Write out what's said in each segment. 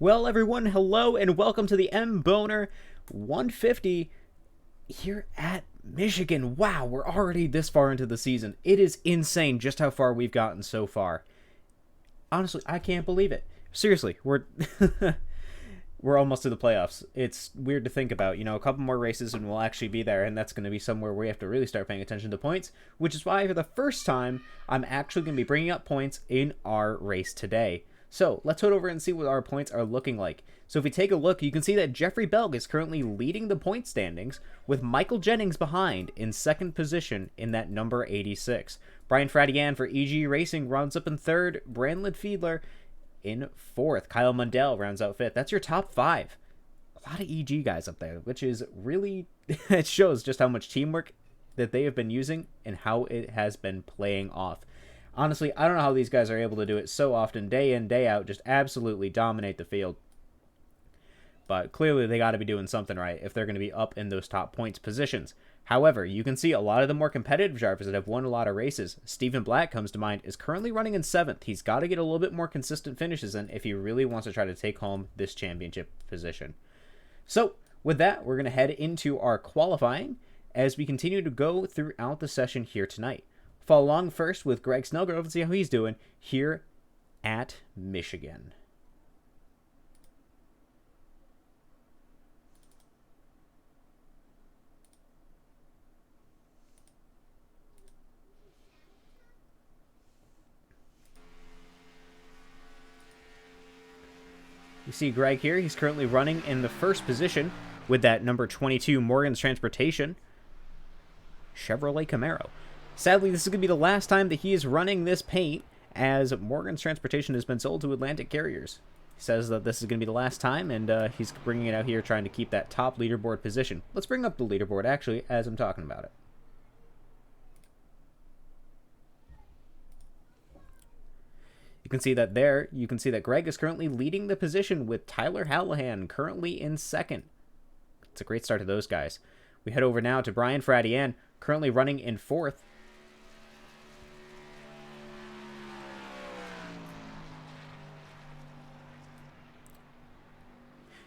Well, everyone, hello and welcome to the Boehner 150 here at Michigan. Wow, we're already this far into the season. It is insane just how far we've gotten so far. Honestly, I can't believe it. Seriously, we're we're almost to the playoffs. It's weird to think about. A couple more races and we'll actually be there, and that's going to be somewhere where we have to really start paying attention to points, which is why for the first time, I'm actually going to be bringing up points in our race today. So let's head over and see what our points are looking like. So if we take a look, you can see that Jeffrey Belk is currently leading the point standings with Michael Jennings behind in second position in that number 86. Brian Fradian for EG Racing rounds up in third. Brandon Fiedler in fourth. Kyle Mundell rounds out fifth. That's your top five. A lot of EG guys up there, which is really, it shows just how much teamwork that they have been using and how it has been playing off. Honestly, I don't know how these guys are able to do it so often, day in, day out, just absolutely dominate the field. But clearly they got to be doing something right if they're going to be up in those top points positions. However, you can see a lot of the more competitive drivers that have won a lot of races. Stephen Black comes to mind, is currently running in seventh. He's got to get a little bit more consistent finishes in if he really wants to try to take home this championship position. So, with that, we're going to head into our qualifying as we continue to go throughout the session here tonight. Follow along first with Greg Snellgrove and see how he's doing here at Michigan. You see Greg here. He's currently running in the first position with that number 22 Morgan's Transportation Chevrolet Camaro. Sadly, this is going to be the last time that he is running this paint, as Morgan's Transportation has been sold to Atlantic Carriers. He says that this is going to be the last time, and he's bringing it out here trying to keep that top leaderboard position. Let's bring up the leaderboard, actually, as I'm talking about it. You can see that there. You can see that Greg is currently leading the position with Tyler Hallahan currently in second. It's a great start to those guys. We head over now to Brian Fradian, currently running in fourth.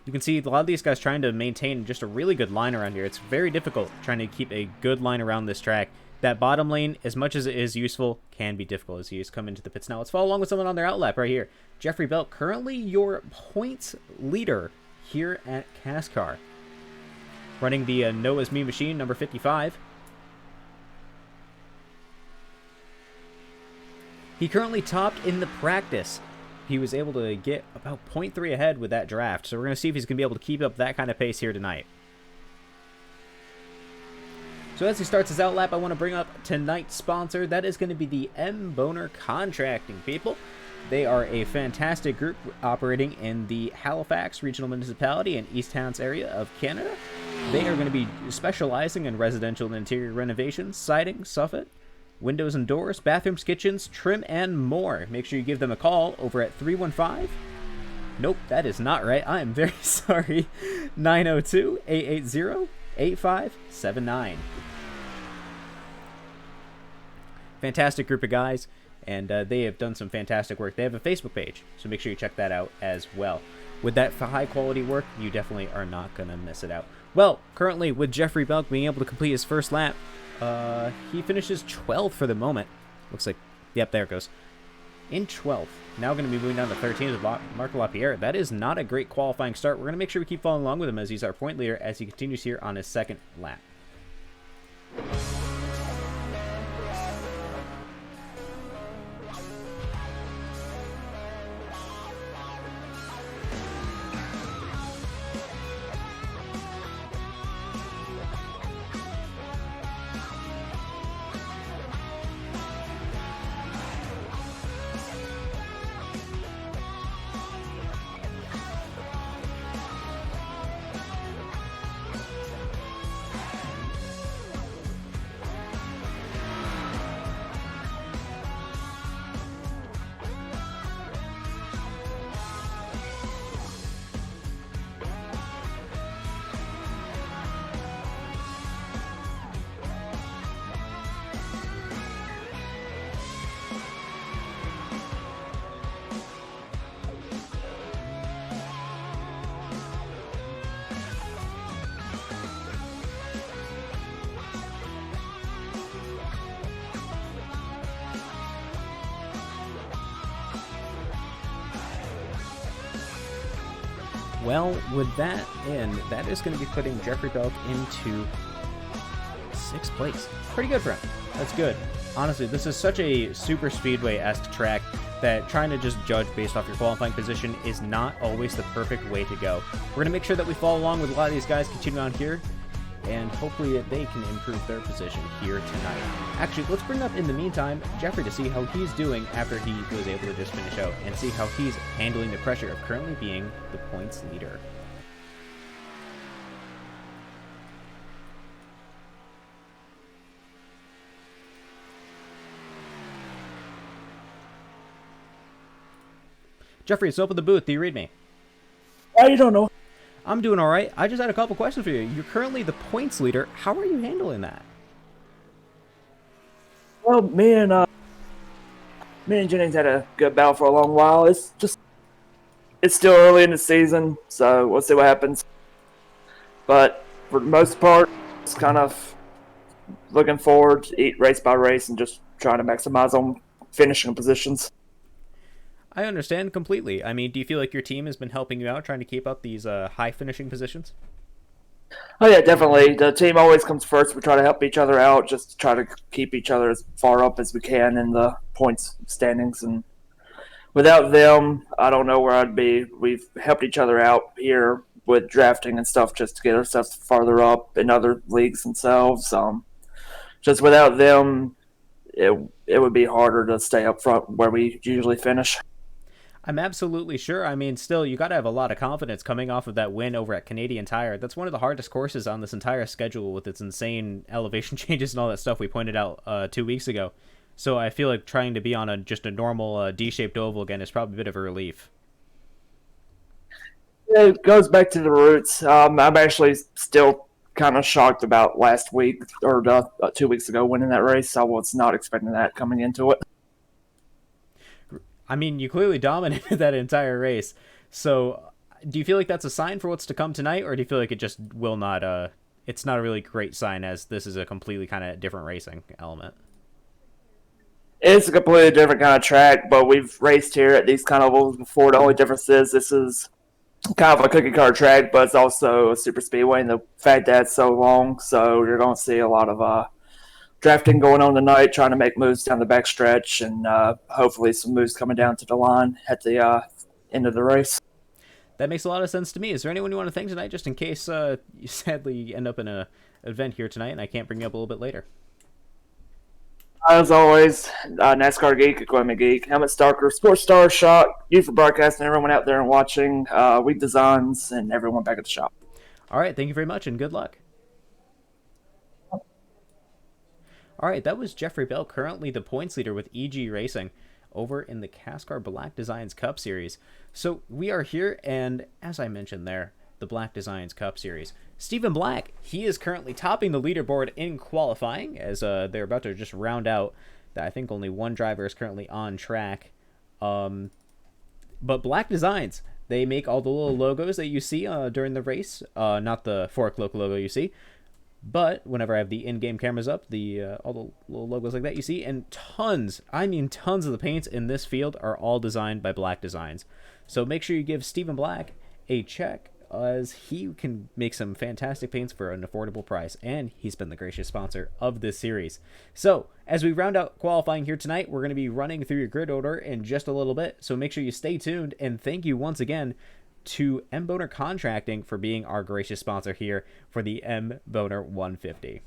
You can see a lot of these guys trying to maintain just a really good line around here. It's very difficult trying to keep a good line around this track. That bottom lane, as much as it is useful, can be difficult as you just come into the pits. Now, let's follow along with someone on their outlap right here. Jeffrey Belk, currently your points leader here at CASCAR. Running the Noah's Me machine, number 55. He currently topped in the practice. He was able to get about 0.3 ahead with that draft. So we're going to see if he's going to be able to keep up that kind of pace here tonight. So as he starts his outlap, I want to bring up tonight's sponsor. That is going to be the Boehner Contracting people. They are a fantastic group operating in the Halifax Regional Municipality and East Hants area of Canada. They are going to be specializing in residential and interior renovations, siding, soffit, windows and doors, bathrooms, kitchens, trim, and more. Make sure you give them a call over at 315. Nope, that is not right. I am very sorry. 902-880-8579. Fantastic group of guys, and they have done some fantastic work. They have a Facebook page, so make sure you check that out as well. With that high quality work, you definitely are not going to miss it out. Well, currently with Jeffrey Belk being able to complete his first lap, he finishes 12th for the moment. Looks like, yep, there it goes. In 12th. Now going to be moving down to 13th with Marco LaPierre. That is not a great qualifying start. We're going to make sure we keep following along with him as he's our point leader as he continues here on his second lap. Well, with that in, that is going to be putting Jeffrey Belk into 6th place. Pretty good for him. That's good. Honestly, this is such a super speedway-esque track that trying to just judge based off your qualifying position is not always the perfect way to go. We're going to make sure that we follow along with a lot of these guys continuing on here, and hopefully that they can improve their position here tonight. Actually, let's bring up in the meantime Jeffrey to see how he's doing after he was able to just finish out and see how he's handling the pressure of currently being the points leader. Jeffrey, it's open the booth. Do you read me? I don't know. I'm doing all right. I just had a couple questions for you. You're currently the points leader. How are you handling that? Well, me and Jennings had a good battle for a long while. It's still early in the season, so we'll see what happens. But for the most part, it's kind of looking forward to eat race by race and just trying to maximize on finishing positions. I understand completely. I mean, do you feel like your team has been helping you out trying to keep up these high finishing positions? Oh yeah, definitely. The team always comes first. We try to help each other out, just to try to keep each other as far up as we can in the points standings. And without them, I don't know where I'd be. We've helped each other out here with drafting and stuff just to get ourselves farther up in other leagues themselves. Just without them, it would be harder to stay up front where we usually finish. I'm absolutely sure. I mean, still, you got to have a lot of confidence coming off of that win over at Canadian Tire. That's one of the hardest courses on this entire schedule with its insane elevation changes and all that stuff we pointed out 2 weeks ago. So I feel like trying to be on just a normal D-shaped oval again is probably a bit of a relief. It goes back to the roots. I'm actually still kind of shocked about last week or 2 weeks ago winning that race. I was not expecting that coming into it. I mean, you clearly dominated that entire race. So do you feel like that's a sign for what's to come tonight, or do you feel like it just will not, it's not a really great sign as this is a completely kind of different racing element? It's a completely different kind of track, but we've raced here at these kind of ovals before. The only difference is this is kind of a cookie cutter track, but it's also a super speedway, and the fact that it's so long, so you're going to see a lot of drafting going on tonight, trying to make moves down the backstretch, and hopefully some moves coming down to the line at the end of the race. That makes a lot of sense to me. Is there anyone you want to thank tonight, just in case you sadly end up in an event here tonight and I can't bring you up a little bit later? As always, NASCAR Geek, Equipment Geek, Helmet Stalker, Sports Star, Shock, you for broadcasting, everyone out there and watching, Week Designs, and everyone back at the shop. All right, thank you very much, and good luck. All right, that was Jeffrey Bell, currently the points leader with EG Racing over in the CASCAR Black Designs Cup Series. So we are here, and as I mentioned there, the Black Designs Cup Series. Stephen Black, he is currently topping the leaderboard in qualifying, as they're about to just round out that I think only one driver is currently on track. But Black Designs, they make all the little logos that you see during the race, not the Fork logo you see. But whenever I have the in-game cameras up, all the little logos like that you see, and tons of the paints in this field are all designed by Black Designs. So make sure you give Stephen Black a check, as he can make some fantastic paints for an affordable price, and he's been the gracious sponsor of this series. So as we round out qualifying here tonight, we're going to be running through your grid order in just a little bit, so make sure you stay tuned, and thank you once again to M. Boehner Contracting for being our gracious sponsor here for the M. Boehner 150.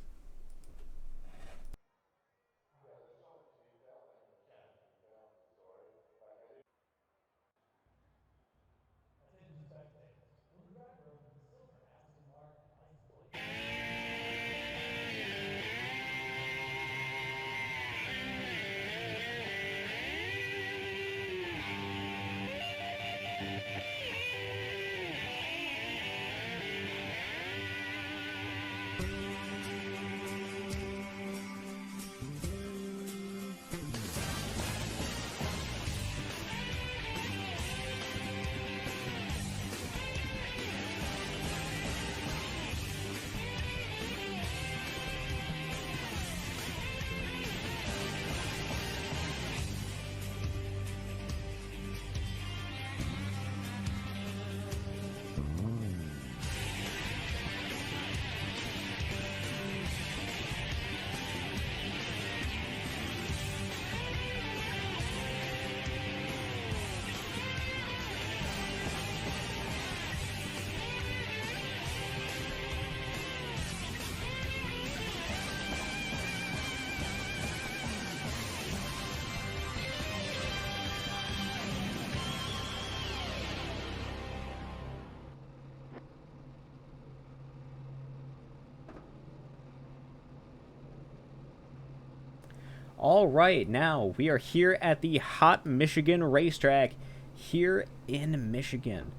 All right, now we are here at the Hot Michigan racetrack here in Michigan.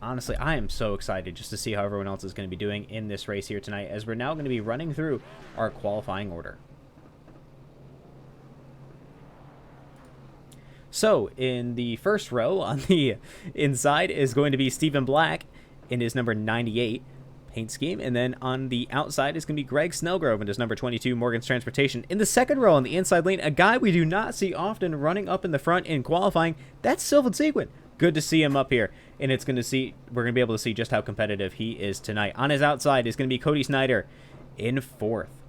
Honestly, I am so excited just to see how everyone else is going to be doing in this race here tonight, as we're now going to be running through our qualifying order. So, in the first row on the inside is going to be Stephen Black in his number 98 paint scheme, and then on the outside is going to be Greg Snellgrove in his number 22 Morgan's Transportation. In the second row on the inside lane, a guy we do not see often running up in the front in qualifying, that's Sylvan Seguin. Good to see him up here, and we're going to be able to see just how competitive he is tonight. On his outside is going to be Cody Snyder in fourth.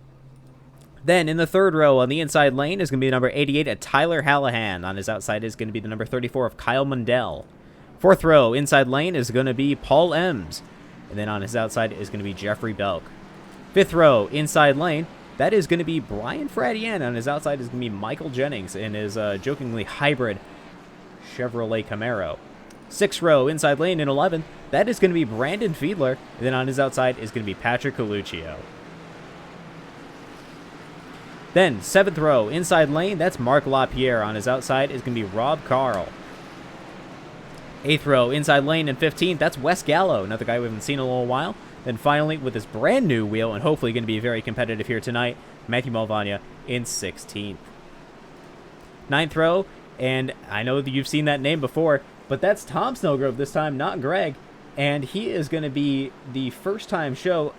Then in the third row on the inside lane is going to be number 88 at Tyler Hallahan. On his outside is going to be the number 34 of Kyle Mundell. Fourth row inside lane is going to be Paul Ems. And then on his outside is going to be Jeffrey Belk. Fifth row inside lane, that is going to be Brian Fradian. On his outside is going to be Michael Jennings in his jokingly hybrid Chevrolet Camaro. Sixth row inside lane in 11th, that is going to be Brandon Fiedler. And then on his outside is going to be Patrick Coluccio. Then seventh row inside lane, that's Mark LaPierre. On his outside is going to be Rob Carl. Eighth row inside lane in 15th, that's Wes Gallo, another guy we haven't seen in a little while. Then finally, with his brand new wheel, and hopefully going to be very competitive here tonight, Matthew Malvania in 16th. Ninth row, and I know that you've seen that name before, but that's Tom Snellgrove this time, not Greg. And he is going to be the first time show,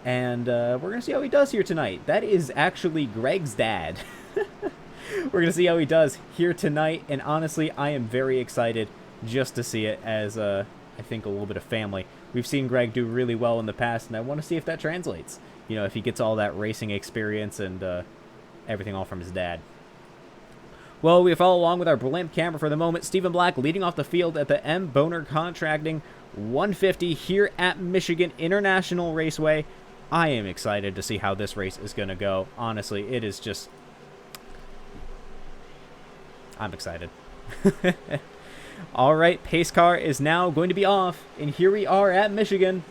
and we're going to see how he does here tonight. That is actually Greg's dad. We're going to see how he does here tonight, and honestly, I am very excited just to see it as, I think, a little bit of family. We've seen Greg do really well in the past, and I want to see if that translates. You know, if he gets all that racing experience and everything all from his dad. Well, we follow along with our blimp camera for the moment. Stephen Black leading off the field at the M. Boehner Contracting 150 here at Michigan International Raceway. I am excited to see how this race is going to go. Honestly, it is just... I'm excited. All right, pace car is now going to be off, and here we are at Michigan.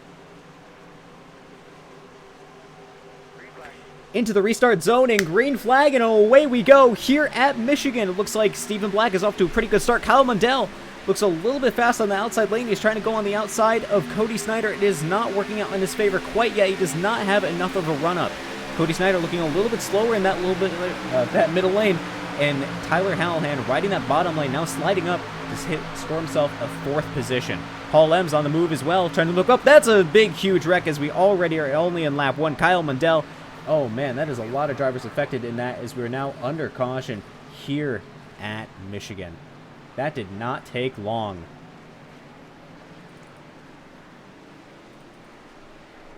Into the restart zone and green flag, and away we go here at Michigan. It looks like Stephen Black is off to a pretty good start. Kyle Mundell looks a little bit fast on the outside lane. He's trying to go on the outside of Cody Snyder. It is not working out in his favor quite yet. He does not have enough of a run-up. Cody Snyder looking a little bit slower in that that middle lane. And Tyler Hallahan riding that bottom lane, now sliding up to score himself a fourth position. Paul Ems on the move as well, trying to look up. That's a big, huge wreck as we already are only in lap one. Kyle Mundell, oh man, that is a lot of drivers affected in that as we're now under caution here at Michigan. That did not take long.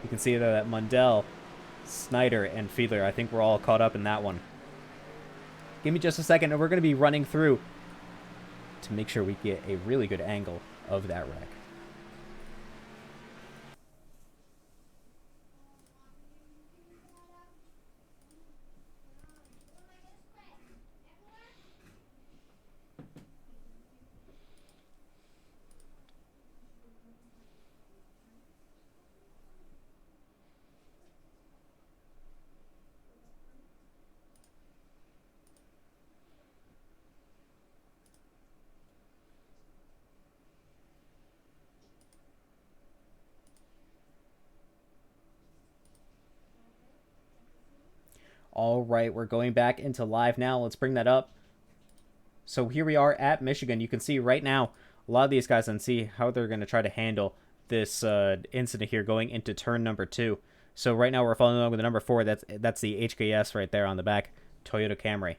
You can see there that Mundell, Snyder, and Fiedler, I think we're all caught up in that one. Give me just a second, and we're going to be running through to make sure we get a really good angle of that wreck. All right, we're going back into live now. Let's bring that up. So here we are at Michigan. You can see right now a lot of these guys and see how they're going to try to handle this incident here going into turn number 2. So right now we're following along with the number 4. That's the HKS right there on the back, Toyota Camry.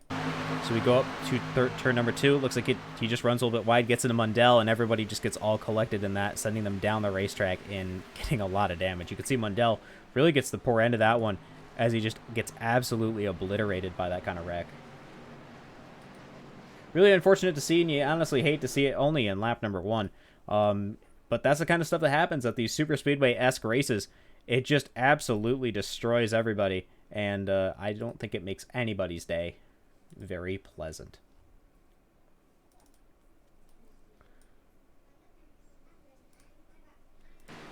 So we go up to turn number 2. Looks like he just runs a little bit wide, gets into Mundell, and everybody just gets all collected in that, sending them down the racetrack and getting a lot of damage. You can see Mundell really gets the poor end of that one, as he just gets absolutely obliterated by that kind of wreck. Really unfortunate to see, and you honestly hate to see it only in lap number 1. But that's the kind of stuff that happens at these super speedway-esque races. It just absolutely destroys everybody, and I don't think it makes anybody's day very pleasant.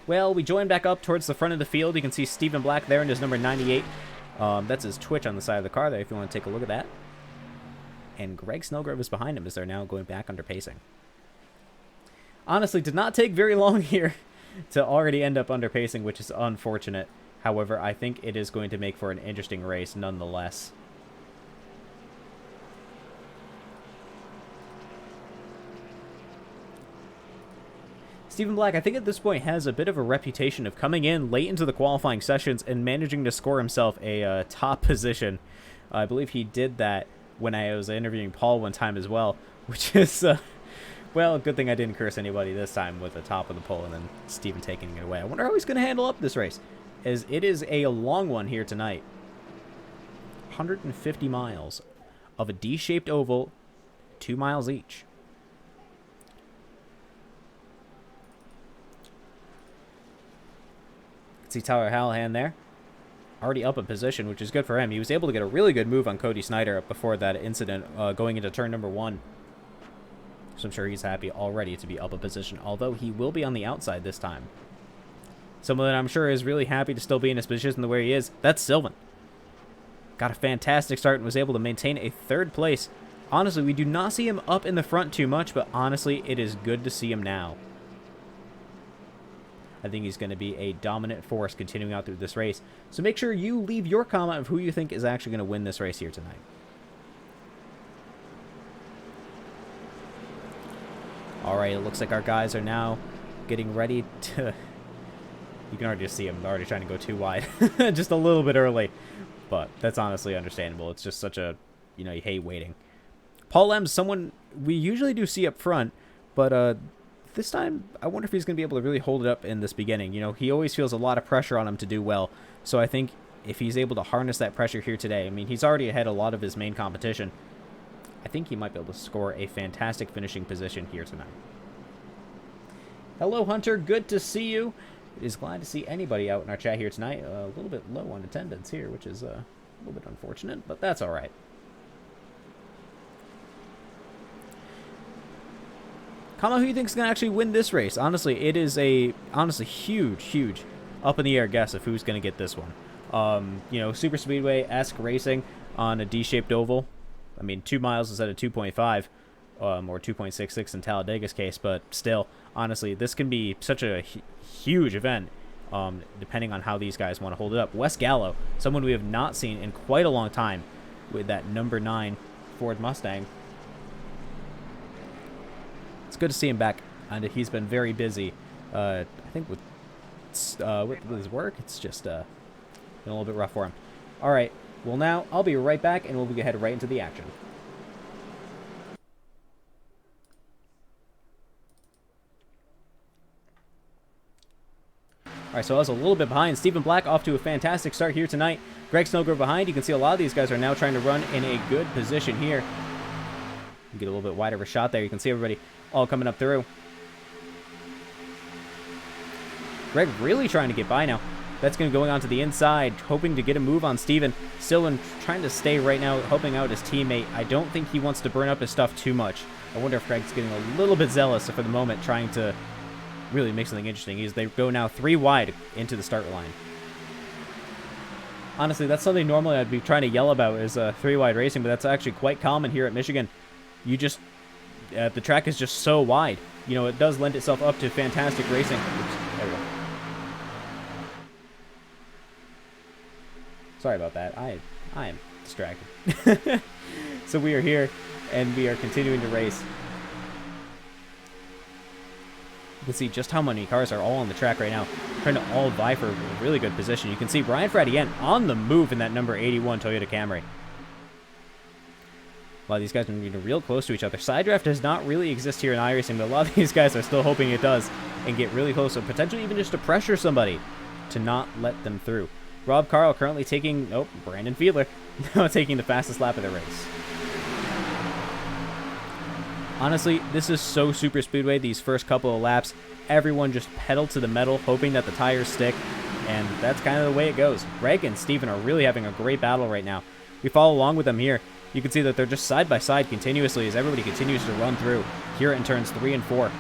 Well, we join back up towards the front of the field. You can see Stephen Black there in his number 98. That's his Twitch on the side of the car there if you want to take a look at that. And Greg Snellgrove is behind him as they're now going back under pacing. Honestly, did not take very long here to already end up under pacing, which is unfortunate. However, I think it is going to make for an interesting race nonetheless. Stephen Black, I think at this point, has a bit of a reputation of coming in late into the qualifying sessions and managing to score himself a top position. I believe he did that when I was interviewing Paul one time as well, which is, well, good thing I didn't curse anybody this time with the top of the pole and then Stephen taking it away. I wonder how he's going to handle up this race, as it is a long one here tonight. 150 miles of a D-shaped oval, 2 miles each. See Tyler Hallahan there, already up a position, which is good for him. He was able to get a really good move on Cody Snyder before that incident going into turn number 1. So I'm sure he's happy already to be up a position, although he will be on the outside this time. Someone that I'm sure is really happy to still be in his position the way he is, that's Sylvan. Got a fantastic start and was able to maintain a 3rd place. Honestly, we do not see him up in the front too much, but honestly, it is good to see him now. I think he's going to be a dominant force continuing out through this race. So make sure you leave your comment of who you think is actually going to win this race here tonight. All right, it looks like our guys are now getting ready to... You can already just see them. They're already trying to go too wide. Just a little bit early. But that's honestly understandable. It's just such a... You hate waiting. Paul M's someone we usually do see up front, but... This time, I wonder if he's going to be able to really hold it up in this beginning. He always feels a lot of pressure on him to do well. So I think if he's able to harness that pressure here today, I mean, he's already ahead a lot of his main competition. I think he might be able to score a fantastic finishing position here tonight. Hello, Hunter. Good to see you. It is glad to see anybody out in our chat here tonight. A little bit low on attendance here, which is a little bit unfortunate, but that's all right. Comment who you think is going to actually win this race. Honestly, it is a huge up in the air guess of who's going to get this one. Super Speedway-esque racing on a D-shaped oval. I mean, 2 miles instead of 2.5, or 2.66 in Talladega's case, but still, honestly, this can be such a huge event, depending on how these guys want to hold it up. Wes Gallo, someone we have not seen in quite a long time with that number 9 Ford Mustang. It's good to see him back, and he's been very busy. I think with his work, it's just been a little bit rough for him. All right, well now I'll be right back, and we'll head right into the action. All right, so I was a little bit behind. Stephen Black off to a fantastic start here tonight. Greg Snellgrove behind. You can see a lot of these guys are now trying to run in a good position here. Get a little bit wider of a shot there. You can see everybody all coming up through. Greg really trying to get by now. That's going to going on to the inside, hoping to get a move on Steven. Still trying to stay right now, helping out his teammate. I don't think he wants to burn up his stuff too much. I wonder if Greg's getting a little bit zealous for the moment, trying to really make something interesting. They go now 3 wide into the start line. Honestly, that's something normally I'd be trying to yell about is 3 wide racing, but that's actually quite common here at Michigan. You just... the track is just so wide. It does lend itself up to fantastic racing. Oops, there we go. Sorry about that. I am distracted. So we are here, and we are continuing to race. You can see just how many cars are all on the track right now, trying to all vie for a really good position. You can see Brian Fradienne on the move in that number 81 Toyota Camry. A lot of these guys are getting real close to each other. Side draft does not really exist here in iRacing, but a lot of these guys are still hoping it does and get really close, or potentially even just to pressure somebody to not let them through. Rob Carl currently taking, Brandon Fiedler, now taking the fastest lap of the race. Honestly, this is so super speedway, these first couple of laps. Everyone just pedal to the metal, hoping that the tires stick, and that's kind of the way it goes. Greg and Steven are really having a great battle right now. We follow along with them here. You can see that they're just side by side continuously as everybody continues to run through here in turns 3 and 4.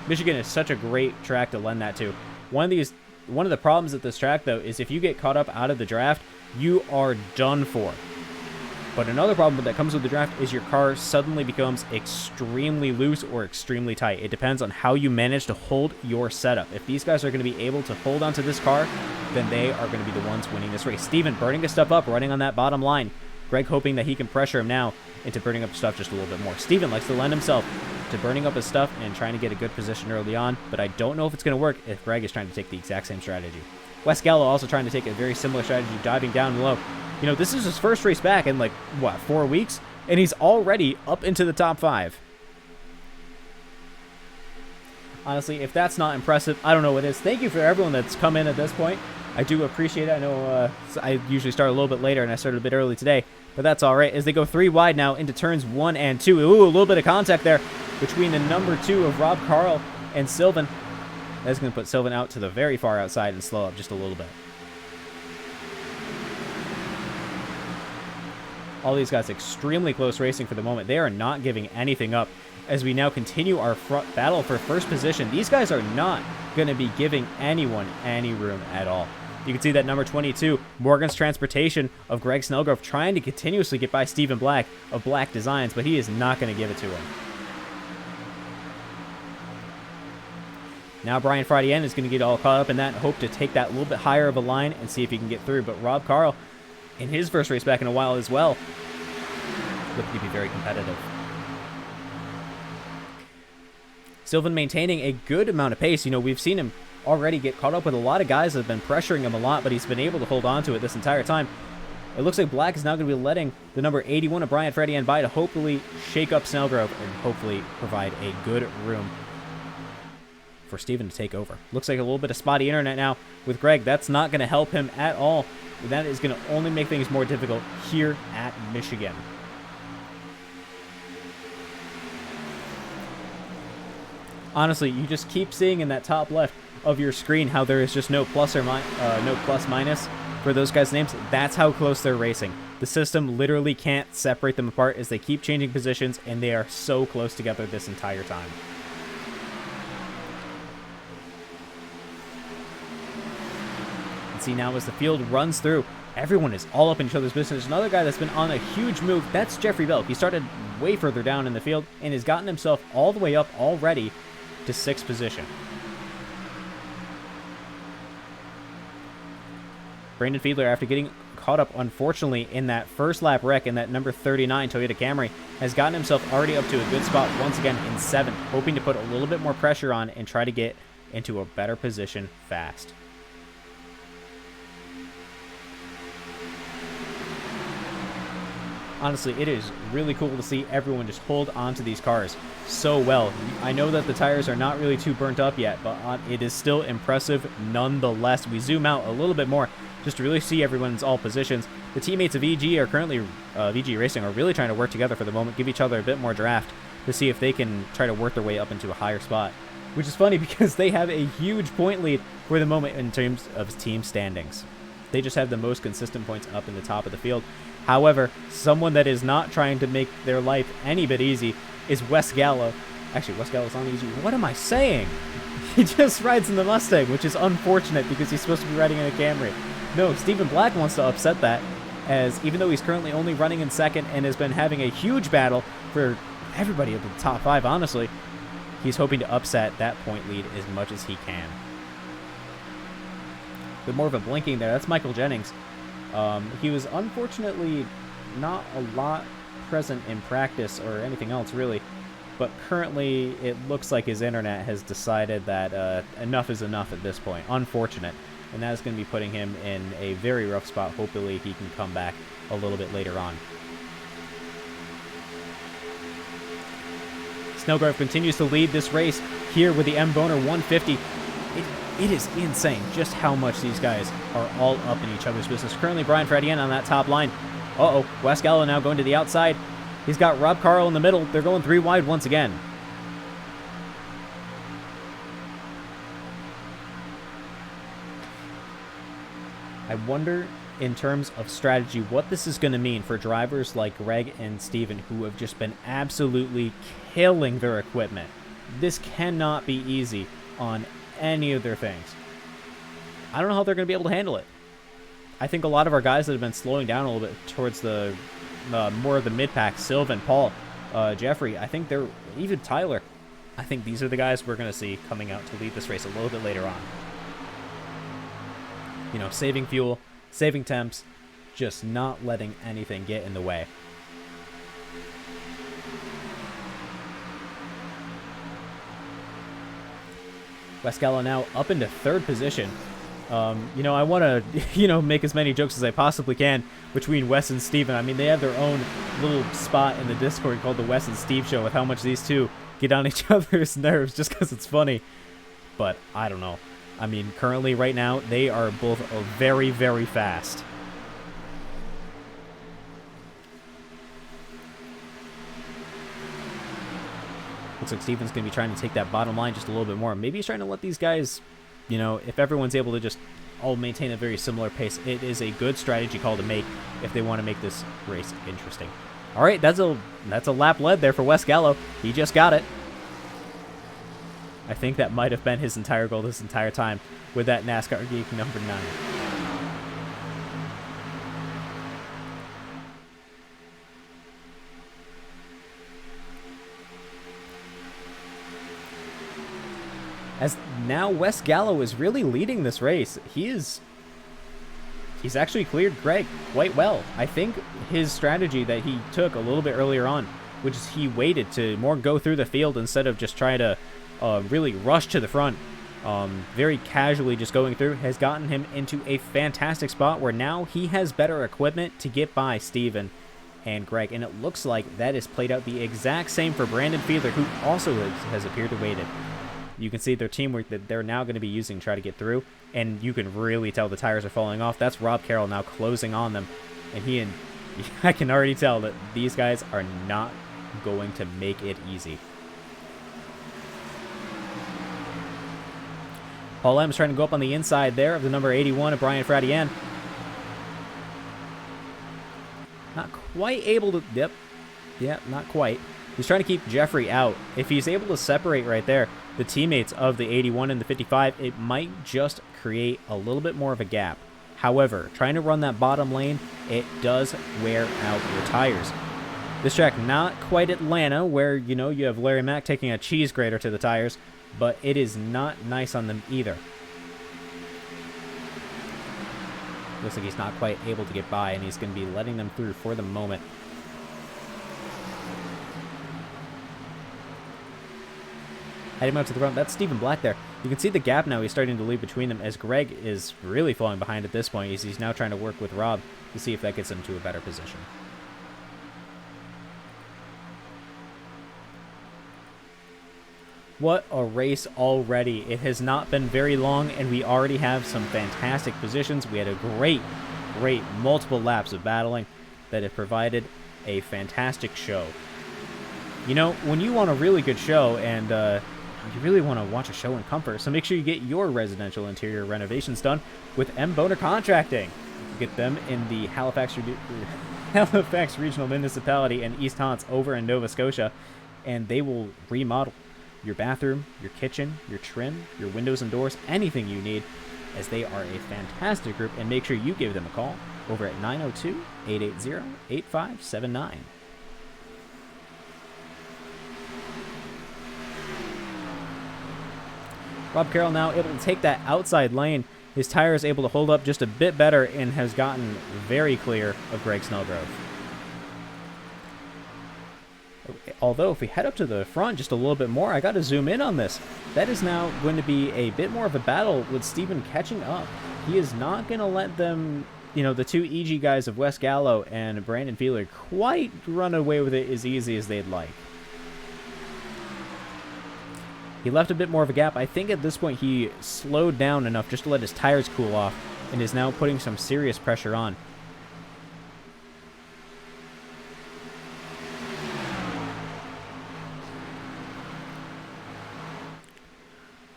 Michigan is such a great track to lend that to. One of the problems at this track, though, is if you get caught up out of the draft, you are done for. But another problem that comes with the draft is your car suddenly becomes extremely loose or extremely tight. It depends on how you manage to hold your setup. If these guys are going to be able to hold onto this car, then they are going to be the ones winning this race. Steven burning his stuff up, running on that bottom line. Greg hoping that he can pressure him now into burning up stuff just a little bit more. Steven likes to lend himself to burning up his stuff and trying to get a good position early on, but I don't know if it's going to work if Greg is trying to take the exact same strategy. Wes Gallo also trying to take a very similar strategy, diving down low. You know, this is his first race back in, like, what, 4 weeks? And he's already up into the top 5. Honestly, if that's not impressive, I don't know what is. Thank you for everyone that's come in at this point. I do appreciate it. I know I usually start a little bit later, and I started a bit early today. But that's all right, as they go 3 wide now into turns 1 and 2. Ooh, a little bit of contact there between the number 2 of Rob Karl and Sylvan. That's going to put Sylvan out to the very far outside and slow up just a little bit. All these guys extremely close racing for the moment. They are not giving anything up as we now continue our front battle for first position. These guys are not going to be giving anyone any room at all. You can see that number 22, Morgan's Transportation of Greg Snellgrove, trying to continuously get by Stephen Black of Black Designs, but he is not going to give it to him. Now Brian Friedien is going to get all caught up in that and hope to take that a little bit higher of a line and see if he can get through. But Rob Karl, in his first race back in a while as well, looking to be very competitive. Sylvan maintaining a good amount of pace. You know, we've seen him already get caught up with a lot of guys that have been pressuring him a lot, but he's been able to hold on to it this entire time. It looks like Black is now going to be letting the number 81 of Brian Friedien by to hopefully shake up Snellgrove and hopefully provide a good room for Steven to take over. Looks like a little bit of spotty internet now with Greg. That's not going to help him at all. That is going to only make things more difficult here at Michigan. Honestly, you just keep seeing in that top left of your screen how there is just no plus or no plus minus for those guys' names. That's how close they're racing. The system literally can't separate them apart as they keep changing positions, and they are so close together this entire time. And see now as the field runs through, everyone is all up in each other's business. Another guy that's been on a huge move, that's Jeffrey Belk. He started way further down in the field and has gotten himself all the way up already to 6th position. Brandon Fiedler, after getting caught up, unfortunately, in that first lap wreck in that number 39 Toyota Camry, has gotten himself already up to a good spot once again in 7th, hoping to put a little bit more pressure on and try to get into a better position fast. Honestly, it is really cool to see everyone just hold onto these cars so well. I know that the tires are not really too burnt up yet, but it is still impressive nonetheless. We zoom out a little bit more just to really see everyone's all positions. The teammates of VG are currently, VG Racing are really trying to work together for the moment, give each other a bit more draft to see if they can try to work their way up into a higher spot. Which is funny because they have a huge point lead for the moment in terms of team standings. They just have the most consistent points up in the top of the field. However, someone that is not trying to make their life any bit easy is Wes Gallo. Actually, Wes Gallo's not easy. What am I saying? He just rides in the Mustang, which is unfortunate because he's supposed to be riding in a Camry. No, Stephen Black wants to upset that, as even though he's currently only running in 2nd and has been having a huge battle for everybody at the top 5, honestly, he's hoping to upset that point lead as much as he can. But more of a blinking there. That's Michael Jennings. He was unfortunately not a lot present in practice or anything else really, but currently it looks like his internet has decided that enough is enough at this point. Unfortunate, and that is going to be putting him in a very rough spot. Hopefully he can come back a little bit later on. Snellgrove continues to lead this race here with the M Boehner 150. It is insane just how much these guys are all up in each other's business. Currently, Brian Friedien on that top line. Uh-oh, Wes Gallo now going to the outside. He's got Rob Karl in the middle. They're going 3 wide once again. I wonder, in terms of strategy, what this is going to mean for drivers like Greg and Steven, who have just been absolutely killing their equipment. This cannot be easy on any of their things. I don't know how they're going to be able to handle it. I think a lot of our guys that have been slowing down a little bit towards the more of the mid-pack, Sylvan, Paul, Jeffrey, I think they're, even Tyler, I think these are the guys we're going to see coming out to lead this race a little bit later on. You know, saving fuel, saving temps, just not letting anything get in the way. Wes Gallo now up into third position. You know, I want to, you know, make as many jokes as I possibly can between Wes and Steven. I mean, they have their own little spot in the Discord called the Wes and Steve Show with how much these two get on each other's nerves just because it's funny. But I don't know. I mean, currently right now, they are both very, very fast. Looks like Steven's going to be trying to take that bottom line just a little bit more. Maybe he's trying to let these guys, you know, if everyone's able to just all maintain a very similar pace, it is a good strategy call to make if they want to make this race interesting. All right, that's a lap led there for Wes Gallo. He just got it. I think that might have been his entire goal this entire time with that NASCAR Geek number 9. As now Wes Gallo is really leading this race. He's actually cleared Greg quite well. I think his strategy that he took a little bit earlier on, which is he waited to more go through the field instead of just try to really rush to the front, very casually just going through, has gotten him into a fantastic spot where now he has better equipment to get by Steven and Greg. And it looks like that is played out the exact same for Brandon Fiedler, who also has appeared to waited. You can see their teamwork that they're now going to be using to try to get through, and you can really tell the tires are falling off. That's Rob Carroll now closing on them, and I can already tell that these guys are not going to make it easy. Paul M's trying to go up on the inside there of the number 81 of Brian Fradian. Not quite able to, yep, not quite. He's trying to keep Jeffrey out. If he's able to separate right there the teammates of the 81 and the 55, it might just create a little bit more of a gap. However, trying to run that bottom lane, it does wear out your tires. This track, not quite Atlanta, where, you know, you have Larry Mack taking a cheese grater to the tires, but it is not nice on them either. Looks like he's not quite able to get by, and he's going to be letting them through for the moment. Heading out to the front, that's Stephen Black there. You can see the gap now he's starting to leave between them, as Greg is really falling behind at this point. He's now trying to work with Rob to see if that gets him to a better position. What a race already. It has not been very long, and we already have some fantastic positions. We had a great multiple laps of battling that have provided a fantastic show. You know, when you want a really good show and you really want to watch a show in comfort, so make sure you get your residential interior renovations done with M. Boehner Contracting. Get them in the Halifax Regional Municipality and East Hants over in Nova Scotia, and they will remodel your bathroom, your kitchen, your trim, your windows and doors, anything you need, as they are a fantastic group. And make sure you give them a call over at 902-880-8579. Rob Carroll now able to take that outside lane. His tire is able to hold up just a bit better and has gotten very clear of Greg Snellgrove. Although, if we head up to the front just a little bit more, I got to zoom in on this. That is now going to be a bit more of a battle with Steven catching up. He is not going to let them, you know, the two EG guys of Wes Gallo and Brandon Fiedler quite run away with it as easy as they'd like. He left a bit more of a gap. I think at this point he slowed down enough just to let his tires cool off and is now putting some serious pressure on.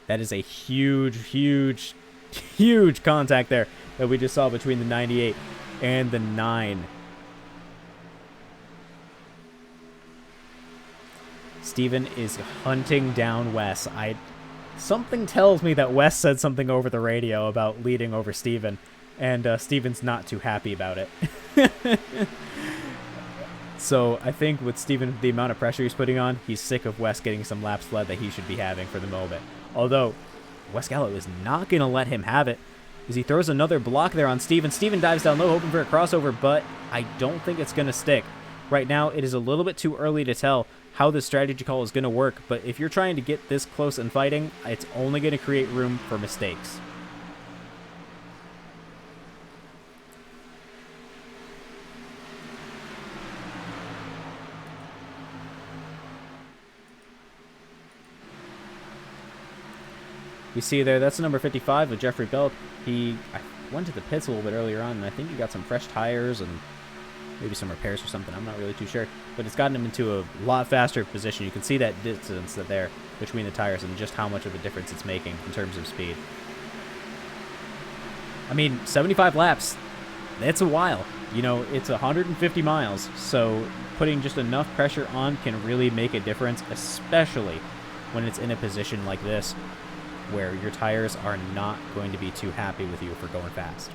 That is a huge contact there that we just saw between the 98 and the 9. Steven is hunting down Wes. Something tells me that Wes said something over the radio about leading over Steven. And Steven's not too happy about it. So I think with Steven, the amount of pressure he's putting on, he's sick of Wes getting some laps led that he should be having for the moment. Although, Wes Gallo is not going to let him have it, as he throws another block there on Steven. Steven dives down low, hoping for a crossover, but I don't think it's going to stick. Right now, it is a little bit too early to tell how this strategy call is going to work, but if you're trying to get this close and fighting, it's only going to create room for mistakes. We see there, that's number 55 with Jeffrey Belt. I went to the pits a little bit earlier on, and I think he got some fresh tires and maybe some repairs or something. I'm not really too sure. But it's gotten him into a lot faster position. You can see that distance there between the tires and just how much of a difference it's making in terms of speed. I mean, 75 laps, it's a while. You know, it's 150 miles, so putting just enough pressure on can really make a difference, especially when it's in a position like this, where your tires are not going to be too happy with you for going fast.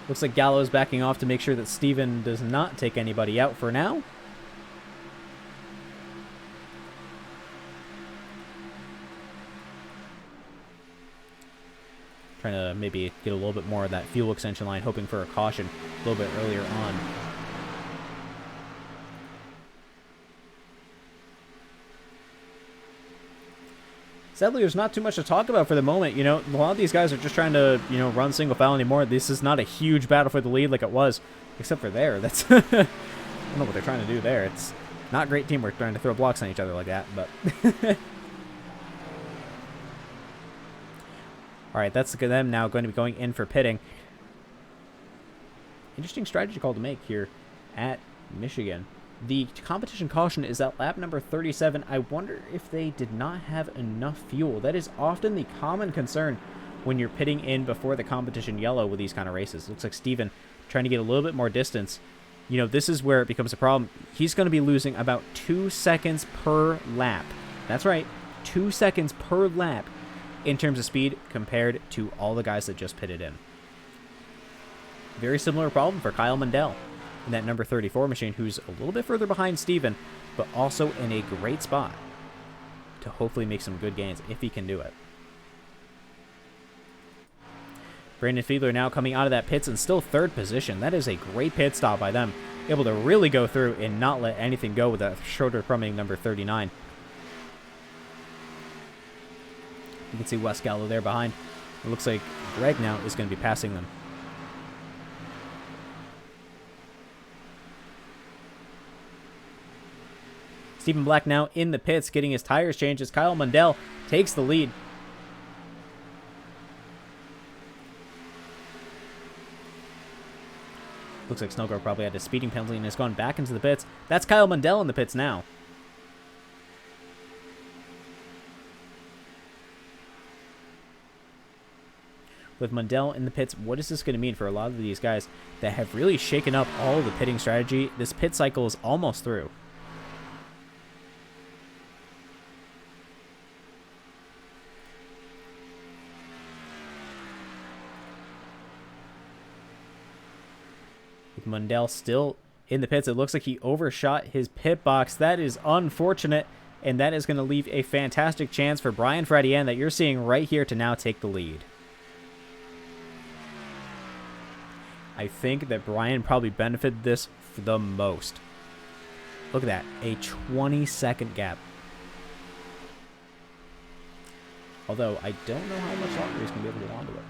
Looks like Gallo's backing off to make sure that Steven does not take anybody out for now. Trying to maybe get a little bit more of that fuel extension line, hoping for a caution a little bit earlier on. Sadly, there's not too much to talk about for the moment. You know, a lot of these guys are just trying to, you know, run single file anymore. This is not a huge battle for the lead like it was, except for there. That's I don't know what they're trying to do there. It's not great teamwork trying to throw blocks on each other like that, but all right, that's them now going to be going in for pitting. Interesting strategy call to make here at Michigan. The competition caution is at lap number 37. I wonder if they did not have enough fuel. That is often the common concern when you're pitting in before the competition yellow with these kind of races. Looks like Steven trying to get a little bit more distance. You know, this is where it becomes a problem. He's going to be losing about 2 seconds per lap. That's right, 2 seconds per lap in terms of speed compared to all the guys that just pitted in. Very similar problem for Kyle Mundell in that number 34 machine, who's a little bit further behind Steven, but also in a great spot to hopefully make some good gains if he can do it. Brandon Fiedler now coming out of that pits in still third position. That is a great pit stop by them, able to really go through and not let anything go with that shorter crumbing number 39. You can see Wes Gallo there behind. It looks like Greg now is going to be passing them. Stephen Black now in the pits, getting his tires changed as Kyle Mundell takes the lead. Looks like Snowgirl probably had a speeding penalty and has gone back into the pits. That's Kyle Mundell in the pits now. With Mundell in the pits, what is this going to mean for a lot of these guys that have really shaken up all of the pitting strategy? This pit cycle is almost through. Mundell still in the pits. It looks like he overshot his pit box. That is unfortunate, and that is going to leave a fantastic chance for Brian Fradian that you're seeing right here to now take the lead. I think that Brian probably benefited this the most. Look at that, a 20-second gap. Although, I don't know how much longer he's going to be able to hold on to it.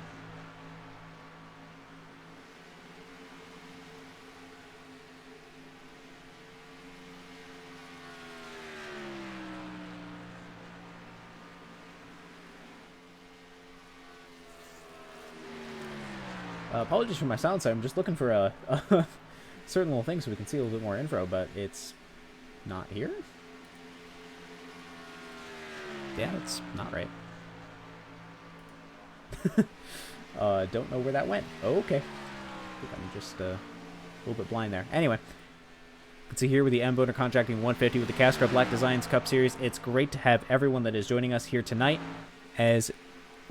Apologies for my sound side. I'm just looking for a certain little thing so we can see a little bit more info, but it's not here. Yeah, it's not right. Don't know where that went. Oh, okay. I think I'm just a little bit blind there. Anyway, you can see here with the Boehner Contracting 150 with the CASCAR Black Designs Cup Series. It's great to have everyone that is joining us here tonight as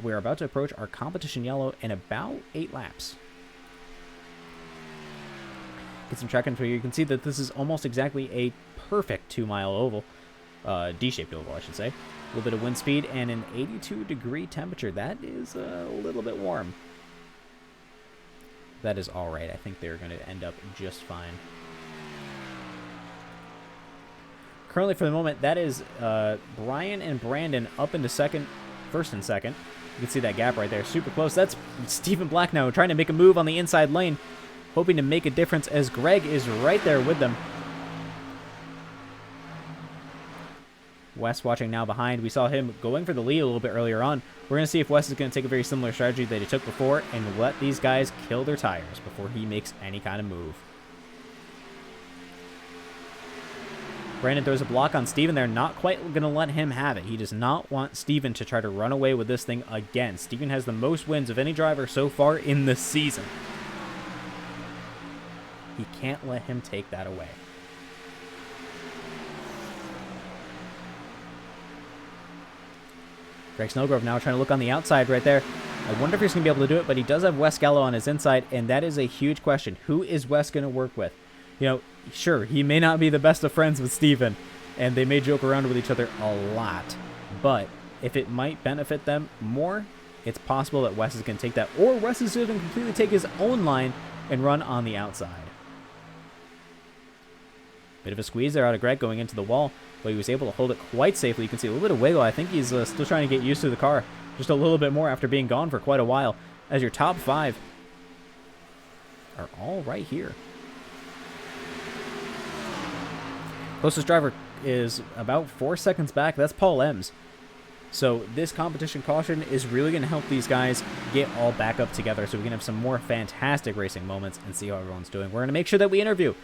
we're about to approach our competition yellow in about 8 laps. Get some track info here. You can see that this is almost exactly a perfect 2-mile oval. D-shaped oval, I should say. A little bit of wind speed and an 82-degree temperature. That is a little bit warm. That is all right. I think they're going to end up just fine. Currently, for the moment, that is Brian and Brandon up into first and second. You can see that gap right there, super close. That's Stephen Black now trying to make a move on the inside lane, hoping to make a difference as Greg is right there with them. Wes watching now behind. We saw him going for the lead a little bit earlier on. We're going to see if Wes is going to take a very similar strategy that he took before and let these guys kill their tires before he makes any kind of move. Brandon throws a block on Steven there, not quite going to let him have it. He does not want Steven to try to run away with this thing again. Steven has the most wins of any driver so far in the season. He can't let him take that away. Greg Snellgrove now trying to look on the outside right there. I wonder if he's going to be able to do it, but he does have Wes Gallo on his inside, and that is a huge question. Who is Wes going to work with? You know, sure, he may not be the best of friends with Steven, and they may joke around with each other a lot, but if it might benefit them more, it's possible that Wes is going to take that, or Wes is going to completely take his own line and run on the outside. Bit of a squeeze there out of Greg going into the wall, but he was able to hold it quite safely. You can see a little bit of wiggle. I think he's still trying to get used to the car just a little bit more after being gone for quite a while, as your top 5 are all right here. Closest driver is about 4 seconds back. That's Paul Ems. So this competition caution is really going to help these guys get all back up together so we can have some more fantastic racing moments and see how everyone's doing. We're going to make sure that we interview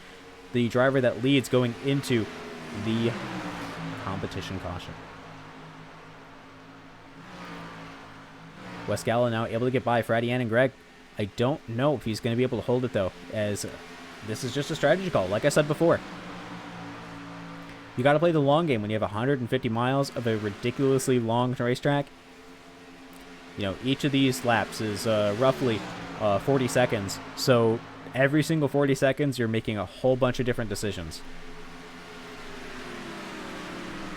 the driver that leads going into the competition caution. Wes Gallo now able to get by Fraddy and Greg. I don't know if he's going to be able to hold it, though, as this is just a strategy call, like I said before. You got to play the long game when you have 150 miles of a ridiculously long racetrack. You know, each of these laps is roughly 40 seconds. So every single 40 seconds, you're making a whole bunch of different decisions.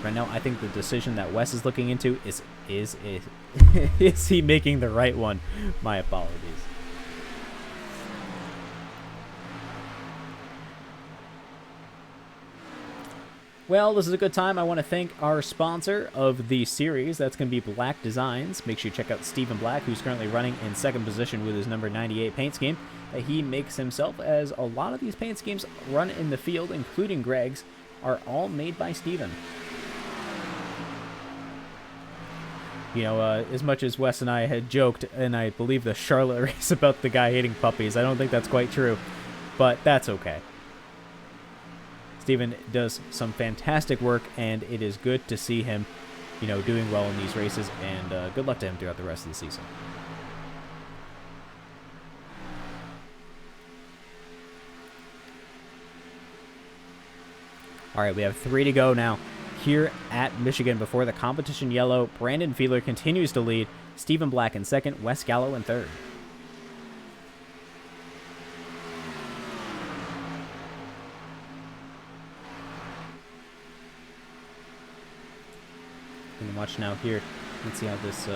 Right now, I think the decision that Wes is looking into is he making the right one? My apologies. Well, this is a good time. I want to thank our sponsor of the series. That's going to be Black Designs. Make sure you check out Stephen Black, who's currently running in second position with his number 98 paint scheme that he makes himself, as a lot of these paint schemes run in the field, including Greg's, are all made by Stephen. You know, as much as Wes and I had joked, and I believe the Charlotte race about the guy hating puppies, I don't think that's quite true, but that's okay. Stephen does some fantastic work, and it is good to see him, you know, doing well in these races, and good luck to him throughout the rest of the season. All right, we have 3 to go now here at Michigan before the competition yellow. Brandon Fiedler continues to lead, Stephen Black in second, Wes Gallo in third. You can watch now here. Let's see how this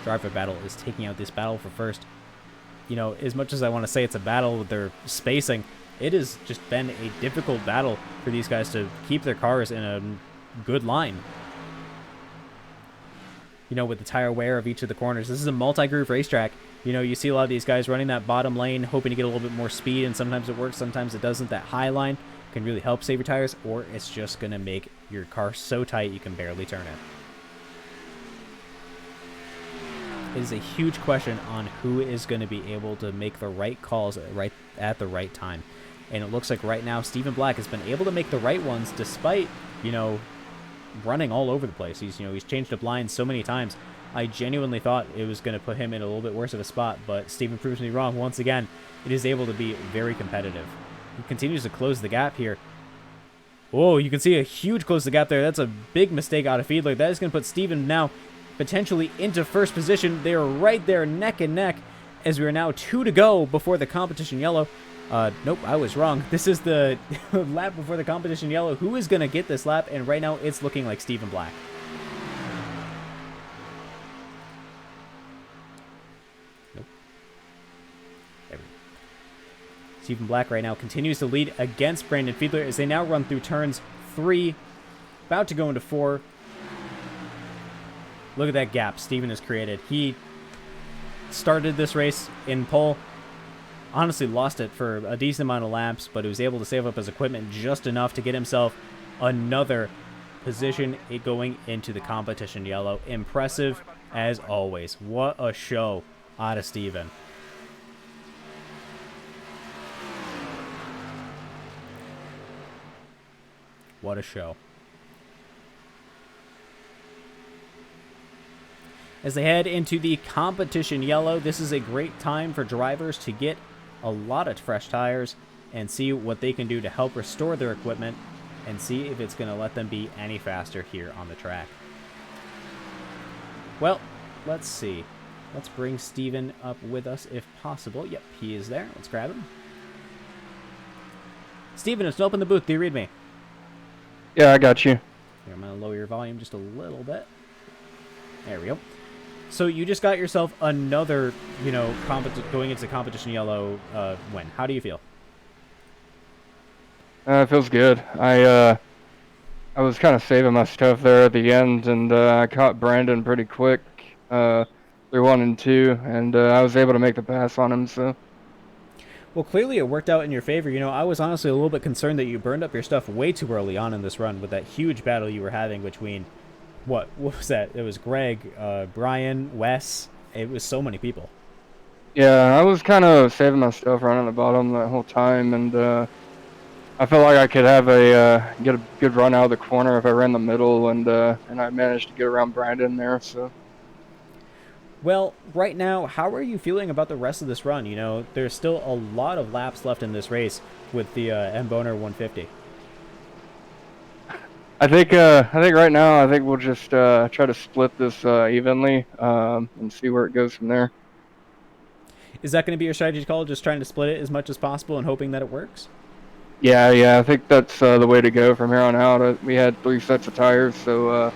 driver battle is taking out this battle for first. You know, as much as I want to say it's a battle with their spacing, it has just been a difficult battle for these guys to keep their cars in a good line. You know, with the tire wear of each of the corners. This is a multi-groove racetrack. You know, you see a lot of these guys running that bottom lane, hoping to get a little bit more speed, and sometimes it works, sometimes it doesn't. That high line can really help save your tires, or it's just going to make your car so tight you can barely turn it. It is a huge question on who is going to be able to make the right calls at the right time. And it looks like right now Stephen Black has been able to make the right ones despite, you know, running all over the place. He's changed up lines so many times. I genuinely thought it was going to put him in a little bit worse of a spot, but Stephen proves me wrong once again. It is able to be very competitive. He continues to close the gap here. Oh, you can see a huge close the gap there. That's a big mistake out of Fiedler. That is going to put Stephen now potentially into first position. They are right there neck and neck as we are now 2 to go before the competition yellow. Nope, I was wrong. This is the lap before the competition yellow. Who is going to get this lap? And right now it's looking like Stephen Black. Nope. There we go. Stephen Black right now continues to lead against Brandon Fiedler as they now run through turns 3, about to go into 4. Look at that gap Stephen has created. He started this race in pole. Honestly lost it for a decent amount of laps, but he was able to save up his equipment just enough to get himself another position going into the competition yellow. Impressive as always. What a show out of Steven. What a show. As they head into the competition yellow, this is a great time for drivers to get a lot of fresh tires and see what they can do to help restore their equipment and see if it's going to let them be any faster here on the track. Well, let's see. Let's bring Steven up with us if possible. Yep, he is there. Let's grab him. Steven, it's open the booth. Do you read me? Yeah, I got you. Here, I'm going to lower your volume just a little bit. There we go. So you just got yourself another, going into competition yellow win. How do you feel? It feels good. I was kind of saving my stuff there at the end, and I caught Brandon pretty quick through 1 and 2, and I was able to make the pass on him. So. Well, clearly it worked out in your favor. I was honestly a little bit concerned that you burned up your stuff way too early on in this run with that huge battle you were having between. What was that? It was Greg, Brian, Wes. It was so many people. Yeah, I was kind of saving my stuff right on the bottom that whole time, and I felt like I could have get a good run out of the corner if I ran the middle, and I managed to get around Brandon there. So. Well, right now, how are you feeling about the rest of this run? There's still a lot of laps left in this race with the Boehner 150. I think right now, we'll just try to split this evenly and see where it goes from there. Is that going to be your strategy call, just trying to split it as much as possible and hoping that it works? Yeah, I think that's the way to go from here on out. We had 3 sets of tires, so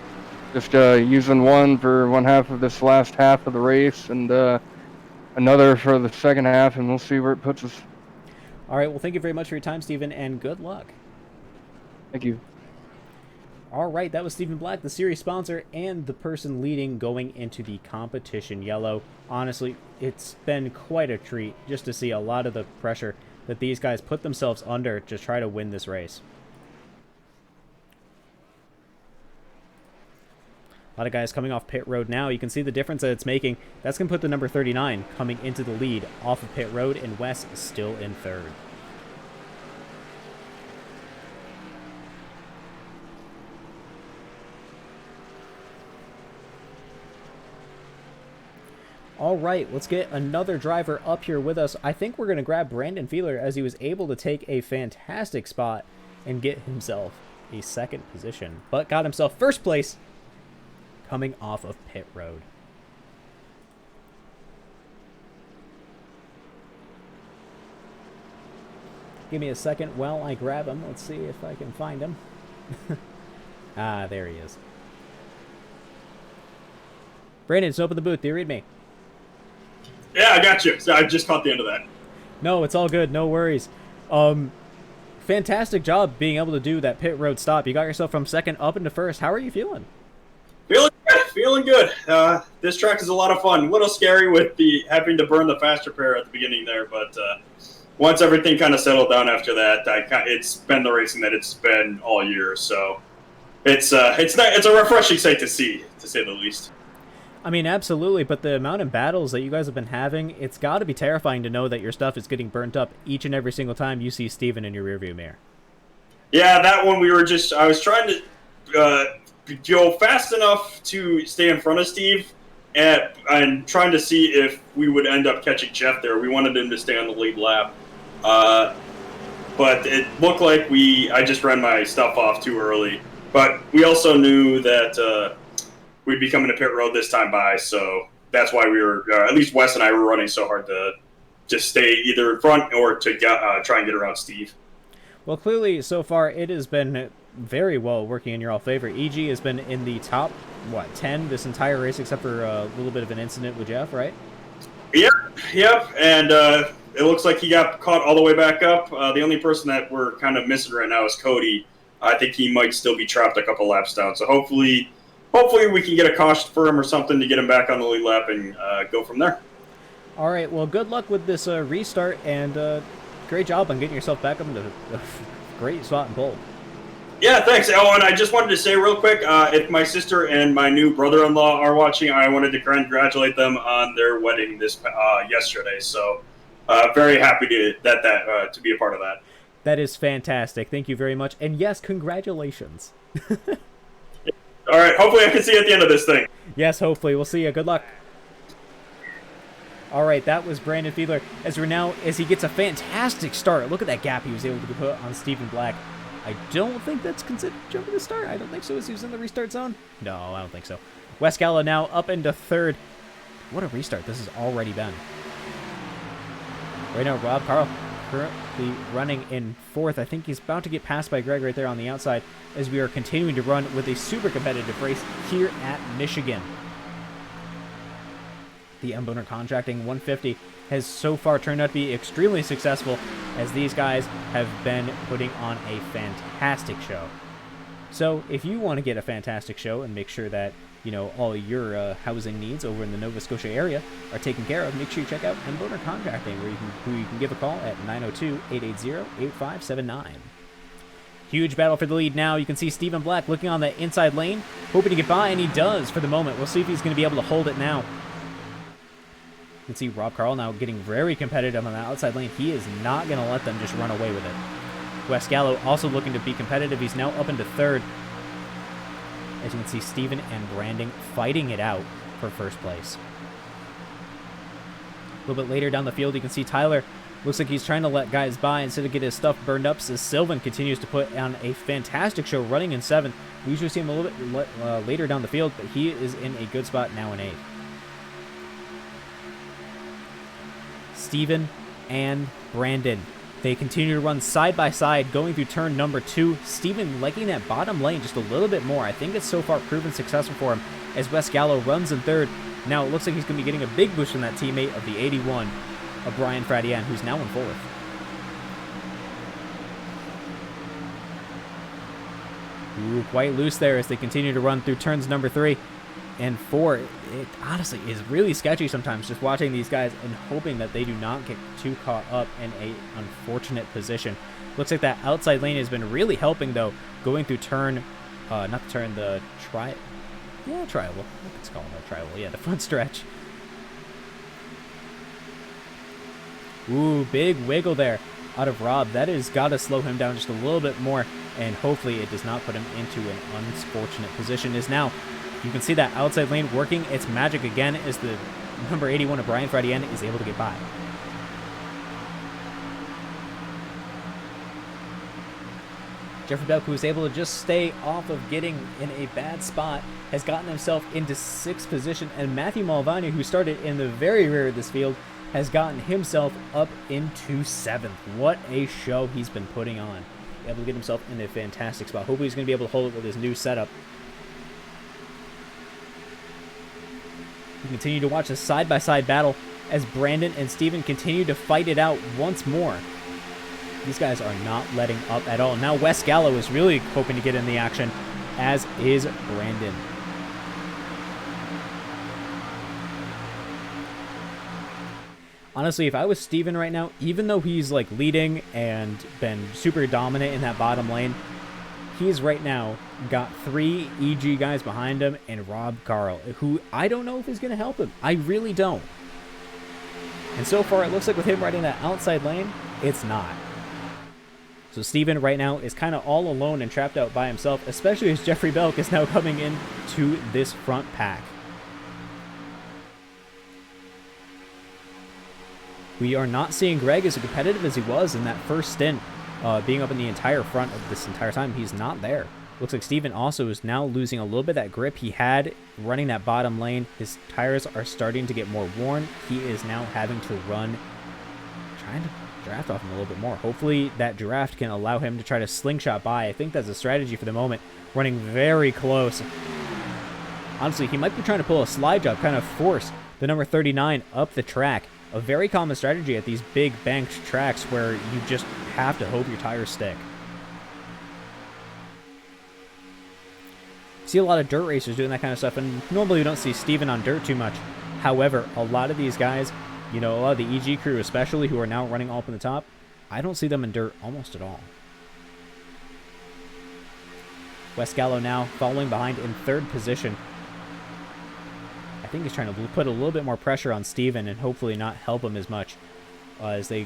just using one for one half of this last half of the race and another for the second half, and we'll see where it puts us. All right, well, thank you very much for your time, Stephen, and good luck. Thank you. All right, that was Stephen Black, the series sponsor and the person leading going into the competition yellow. Honestly, it's been quite a treat just to see a lot of the pressure that these guys put themselves under to try to win this race. A lot of guys coming off pit road now. You can see the difference that it's making. That's going to put the number 39 coming into the lead off of pit road, and Wes is still in third. All right, let's get another driver up here with us. I think we're going to grab Brandon Fiedler as he was able to take a fantastic spot and get himself a second position, but got himself first place coming off of pit road. Give me a second while I grab him. Let's see if I can find him. Ah, there he is. Brandon, it's open the booth. Do you read me? Yeah, I got you. So I just caught the end of that. No, it's all good. No worries. Fantastic job being able to do that pit road stop. You got yourself from second up into first. How are you feeling? Feeling good. This track is a lot of fun. A little scary with the having to burn the faster pair at the beginning there, but once everything kind of settled down after that, it's been the racing that it's been all year. So it's a refreshing sight to see the least. I mean, absolutely, but the amount of battles that you guys have been having, it's got to be terrifying to know that your stuff is getting burnt up each and every single time you see Steven in your rearview mirror. Yeah, that one I was trying to go fast enough to stay in front of Steve and trying to see if we would end up catching Jeff there. We wanted him to stay on the lead lap. But it looked like I just ran my stuff off too early. But we also knew that we'd be coming to pit road this time by. So that's why we were, at least Wes and I were running so hard to just stay either in front or to try and get around Steve. Well, clearly, so far, it has been very well working in your all favor. EG has been in the top, 10 this entire race, except for a little bit of an incident with Jeff, right? Yep. And it looks like he got caught all the way back up. The only person that we're kind of missing right now is Cody. I think he might still be trapped a couple laps down. So hopefully we can get a caution for him or something to get him back on the lead lap and go from there. All right, well, good luck with this restart, and great job on getting yourself back up into a great spot in pole. Yeah, thanks. Oh, and I just wanted to say real quick, if my sister and my new brother-in-law are watching, I wanted to congratulate them on their wedding yesterday. So very happy to be a part of that. That is fantastic. Thank you very much. And yes, congratulations. All right, hopefully I can see you at the end of this thing. Yes, hopefully. We'll see you. Good luck. All right, that was Brandon Fiedler as he gets a fantastic start. Look at that gap he was able to put on Stephen Black. I don't think that's considered jumping the start. I don't think so. Is he was in the restart zone? No, I don't think so. Wes Gallo now up into third. What a restart this has already been. Right now, Rob Carl currently running in fourth. I think he's about to get passed by Greg right there on the outside as we are continuing to run with a super competitive race here at Michigan. The Boehner Contracting 150 has so far turned out to be extremely successful as these guys have been putting on a fantastic show. So if you want to get a fantastic show and make sure that, all your housing needs over in the Nova Scotia area are taken care of, make sure you check out Boehner Contracting, who you can give a call at 902-880-8579. Huge battle for the lead now. You can see Stephen Black looking on the inside lane, hoping to get by, and he does for the moment. We'll see if he's going to be able to hold it now. You can see Rob Carl now getting very competitive on the outside lane. He is not going to let them just run away with it. Wes Gallo also looking to be competitive. He's now up into third. As you can see, Steven and Brandon fighting it out for first place. A little bit later down the field, you can see Tyler. Looks like he's trying to let guys by instead of get his stuff burned up, as Sylvan continues to put on a fantastic show running in seventh. We usually see him a little bit later down the field, but he is in a good spot now in eighth. Steven and Brandon. They continue to run side by side going through turn number 2. Steven liking that bottom lane just a little bit more. I think it's so far proven successful for him as Wes Gallo runs in third. Now it looks like he's going to be getting a big boost from that teammate of the 81 of Brian Fradian, who's now in fourth. Ooh, quite loose there as they continue to run through turns number 3 and 4. It honestly is really sketchy sometimes just watching these guys and hoping that they do not get too caught up in a unfortunate position. Looks like that outside lane has been really helping though, going through turn, not the turn, the triangle. I think it's called a triangle. Yeah, the front stretch. Ooh, big wiggle there out of Rob. That has got to slow him down just a little bit more, and hopefully it does not put him into an unfortunate position. Is now, you can see that outside lane working its magic again as the number 81 of Brian Fradian is able to get by. Jeffrey Belk, who was able to just stay off of getting in a bad spot, has gotten himself into 6th position, and Matthew Malvani, who started in the very rear of this field, has gotten himself up into 7th. What a show he's been putting on. Able to get himself in a fantastic spot. Hopefully he's going to be able to hold it with his new setup. You continue to watch a side-by-side battle as Brandon and Steven continue to fight it out once more. These guys are not letting up at all. Now Wes Gallo is really hoping to get in the action, as is Brandon. Honestly, if I was Steven right now, even though he's like leading and been super dominant in that bottom lane, he's right now got 3 EG guys behind him and Rob Carl, who I don't know if is going to help him. I really don't. And so far, it looks like with him riding that outside lane, it's not. So Steven right now is kind of all alone and trapped out by himself, especially as Jeffrey Belk is now coming into this front pack. We are not seeing Greg as competitive as he was in that first stint, being up in the entire front of this entire time. He's not there. Looks like Steven also is now losing a little bit of that grip he had running that bottom lane. His tires are starting to get more worn. He is now having to run, trying to draft off him a little bit more. Hopefully that draft can allow him to try to slingshot by. I think that's a strategy for the moment. Running very close. Honestly, he might be trying to pull a slide job, kind of force the number 39 up the track. A very common strategy at these big banked tracks where you just have to hope your tires stick. See a lot of dirt racers doing that kind of stuff, and normally you don't see Steven on dirt too much. However, a lot of these guys, you know, a lot of the EG crew especially, who are now running all up in the top, I don't see them in dirt almost at all. Wes Gallo now following behind in third position. I think he's trying to put a little bit more pressure on Steven and hopefully not help him as much as they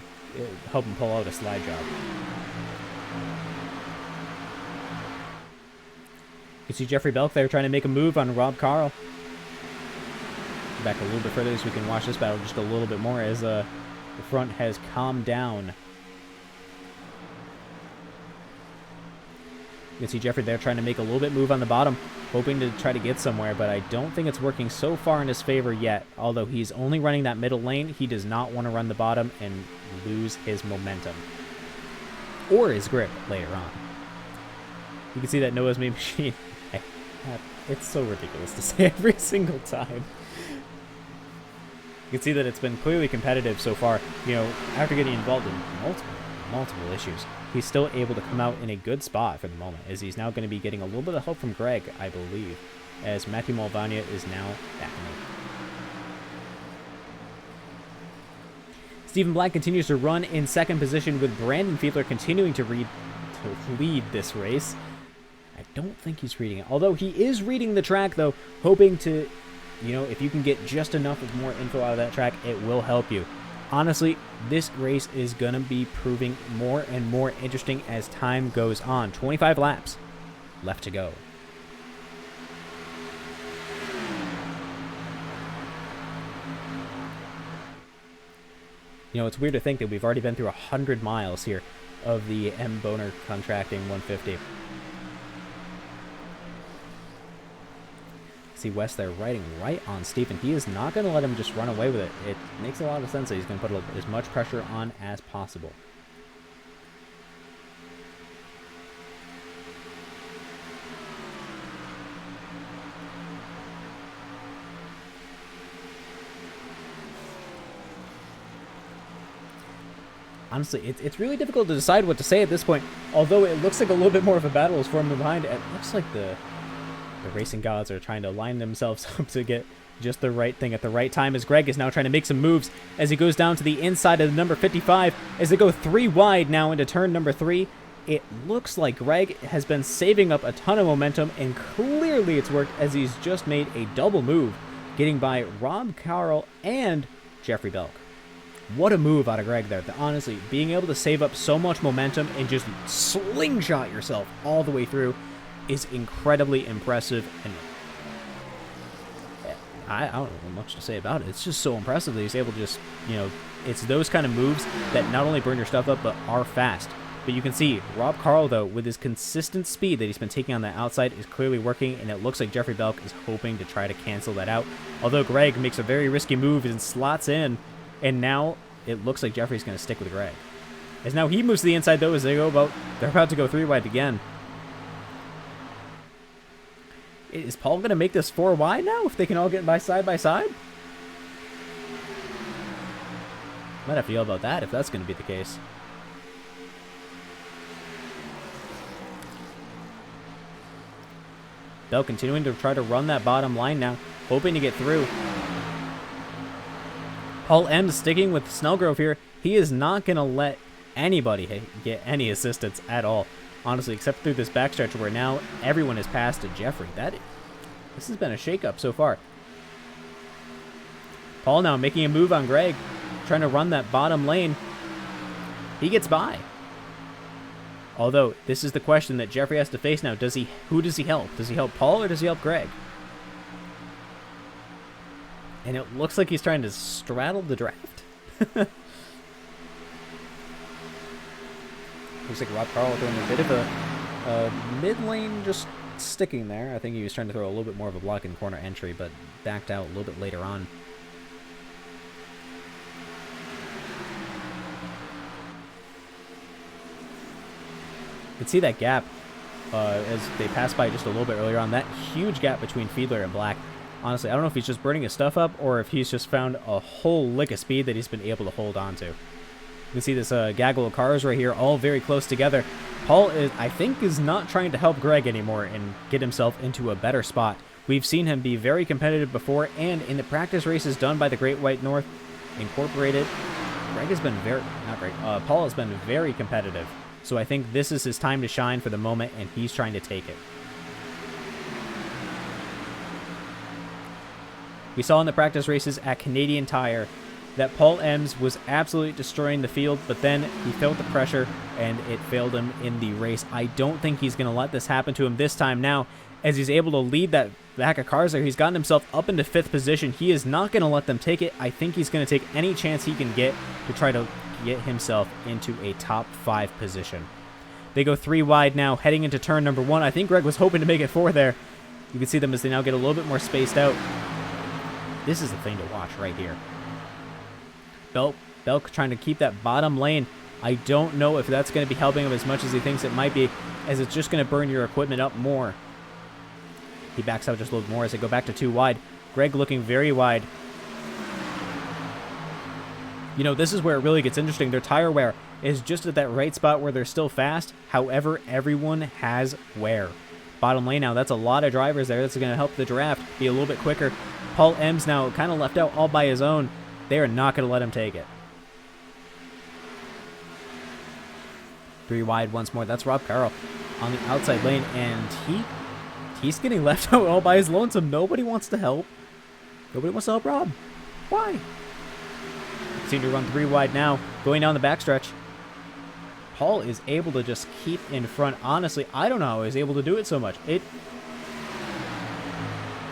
help him pull out a slide job. You see Jeffrey Belk there trying to make a move on Rob Carl. Back a little bit further so we can watch this battle just a little bit more as the front has calmed down. You can see Jeffrey there trying to make a little bit move on the bottom, hoping to try to get somewhere, but I don't think it's working so far in his favor yet. Although he's only running that middle lane, he does not want to run the bottom and lose his momentum. Or his grip later on. You can see that Noah's Meme Machine. It's so ridiculous to say every single time. You can see that it's been clearly competitive so far. You know, after getting involved in multiple issues, he's still able to come out in a good spot for the moment, as he's now going to be getting a little bit of help from Greg, I believe, as Matthew Mulvania is now back in the... Stephen Black continues to run in second position, with Brandon Fiedler continuing to lead this race. I don't think he's reading it. Although he is reading the track, though, hoping to, you know, if you can get just enough of more info out of that track, it will help you. Honestly, this race is going to be proving more and more interesting as time goes on. 25 laps left to go. You know, it's weird to think that we've already been through 100 miles here of the M. Boehner Contracting 150. See Wes there riding right on Stephen. He is not going to let him just run away with it. It makes a lot of sense that he's going to put as much pressure on as possible. Honestly, it's really difficult to decide what to say at this point. Although it looks like a little bit more of a battle is forming behind. It looks like the racing gods are trying to line themselves up to get just the right thing at the right time, as Greg is now trying to make some moves as he goes down to the inside of the number 55 as they go 3 wide now into turn number 3. It looks like Greg has been saving up a ton of momentum, and clearly it's worked, as he's just made a double move, getting by Rob Carl and Jeffrey Belk. What a move out of Greg there. Honestly, being able to save up so much momentum and just slingshot yourself all the way through is incredibly impressive, and I don't know much to say about it. It's just so impressive that he's able to just, you know, it's those kind of moves that not only burn your stuff up, but are fast. But you can see Rob Carl, though, with his consistent speed that he's been taking on the outside, is clearly working, and it looks like Jeffrey Belk is hoping to try to cancel that out. Although Greg makes a very risky move and slots in, and now it looks like Jeffrey's going to stick with Greg. As now he moves to the inside, though, as they're about to go 3 wide again. Is Paul going to make this 4 wide now, if they can all get by side? Might have to yell about that if that's going to be the case. Bell continuing to try to run that bottom line now, hoping to get through. Paul M sticking with Snellgrove here. He is not going to let anybody get any assistance at all. Honestly, except through this backstretch where now everyone is passed to Jeffrey. This has been a shakeup so far. Paul now making a move on Greg, trying to run that bottom lane. He gets by. Although, this is the question that Jeffrey has to face now. Who does he help? Does he help Paul or does he help Greg? And it looks like he's trying to straddle the draft. Looks like Rob Carl doing a bit of a Mid lane just sticking there. I think he was trying to throw a little bit more of a block in corner entry, but backed out a little bit later on. You can see that gap as they passed by just a little bit earlier on. That huge gap between Fiedler and Black. Honestly, I don't know if he's just burning his stuff up or if he's just found a whole lick of speed that he's been able to hold on to. You can see this gaggle of cars right here, all very close together. Paul, I think, is not trying to help Greg anymore and get himself into a better spot. We've seen him be very competitive before, and in the practice races done by the Great White North Incorporated, Greg has been Paul has been very competitive. So I think this is his time to shine for the moment, and he's trying to take it. We saw in the practice races at Canadian Tire that Paul Ems was absolutely destroying the field, but then he felt the pressure, and it failed him in the race. I don't think he's going to let this happen to him this time now, as he's able to lead that back of cars there. He's gotten himself up into 5th position. He is not going to let them take it. I think he's going to take any chance he can get to try to get himself into a top 5 position. They go 3 wide now, heading into turn number 1. I think Greg was hoping to make it 4 there. You can see them as they now get a little bit more spaced out. This is the thing to watch right here. Belk trying to keep that bottom lane. I don't know if that's going to be helping him as much as he thinks it might be, as it's just going to burn your equipment up more. He backs out just a little more as they go back to 2 wide. Greg looking very wide. You know, this is where it really gets interesting. Their tire wear is just at that right spot where they're still fast. However, everyone has wear. Bottom lane now, that's a lot of drivers there. That's going to help the draft be a little bit quicker. Paul Ems now kind of left out all by his own. They are not going to let him take it. 3 wide once more. That's Rob Carroll on the outside lane, and he's getting left out all by his lonesome. Nobody wants to help. Nobody wants to help Rob. Why? Seem to run 3 wide now, going down the backstretch. Paul is able to just keep in front. Honestly, I don't know how he's able to do it so much.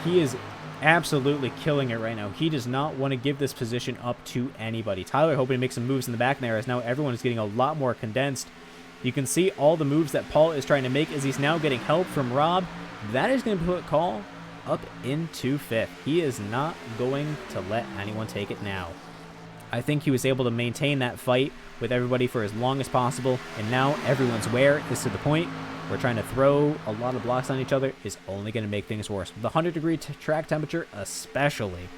He is absolutely killing it right now. He does not want to give this position up to anybody. Tyler hoping to make some moves in the back there, as now everyone is getting a lot more condensed. You can see all the moves that Paul is trying to make as he's now getting help from Rob. That is going to put Call up into 5th. He is not going to let anyone take it now. I think he was able to maintain that fight with everybody for as long as possible, and now everyone's wear is to the point where trying to throw a lot of blocks on each other is only going to make things worse. With the 100-degree track temperature especially.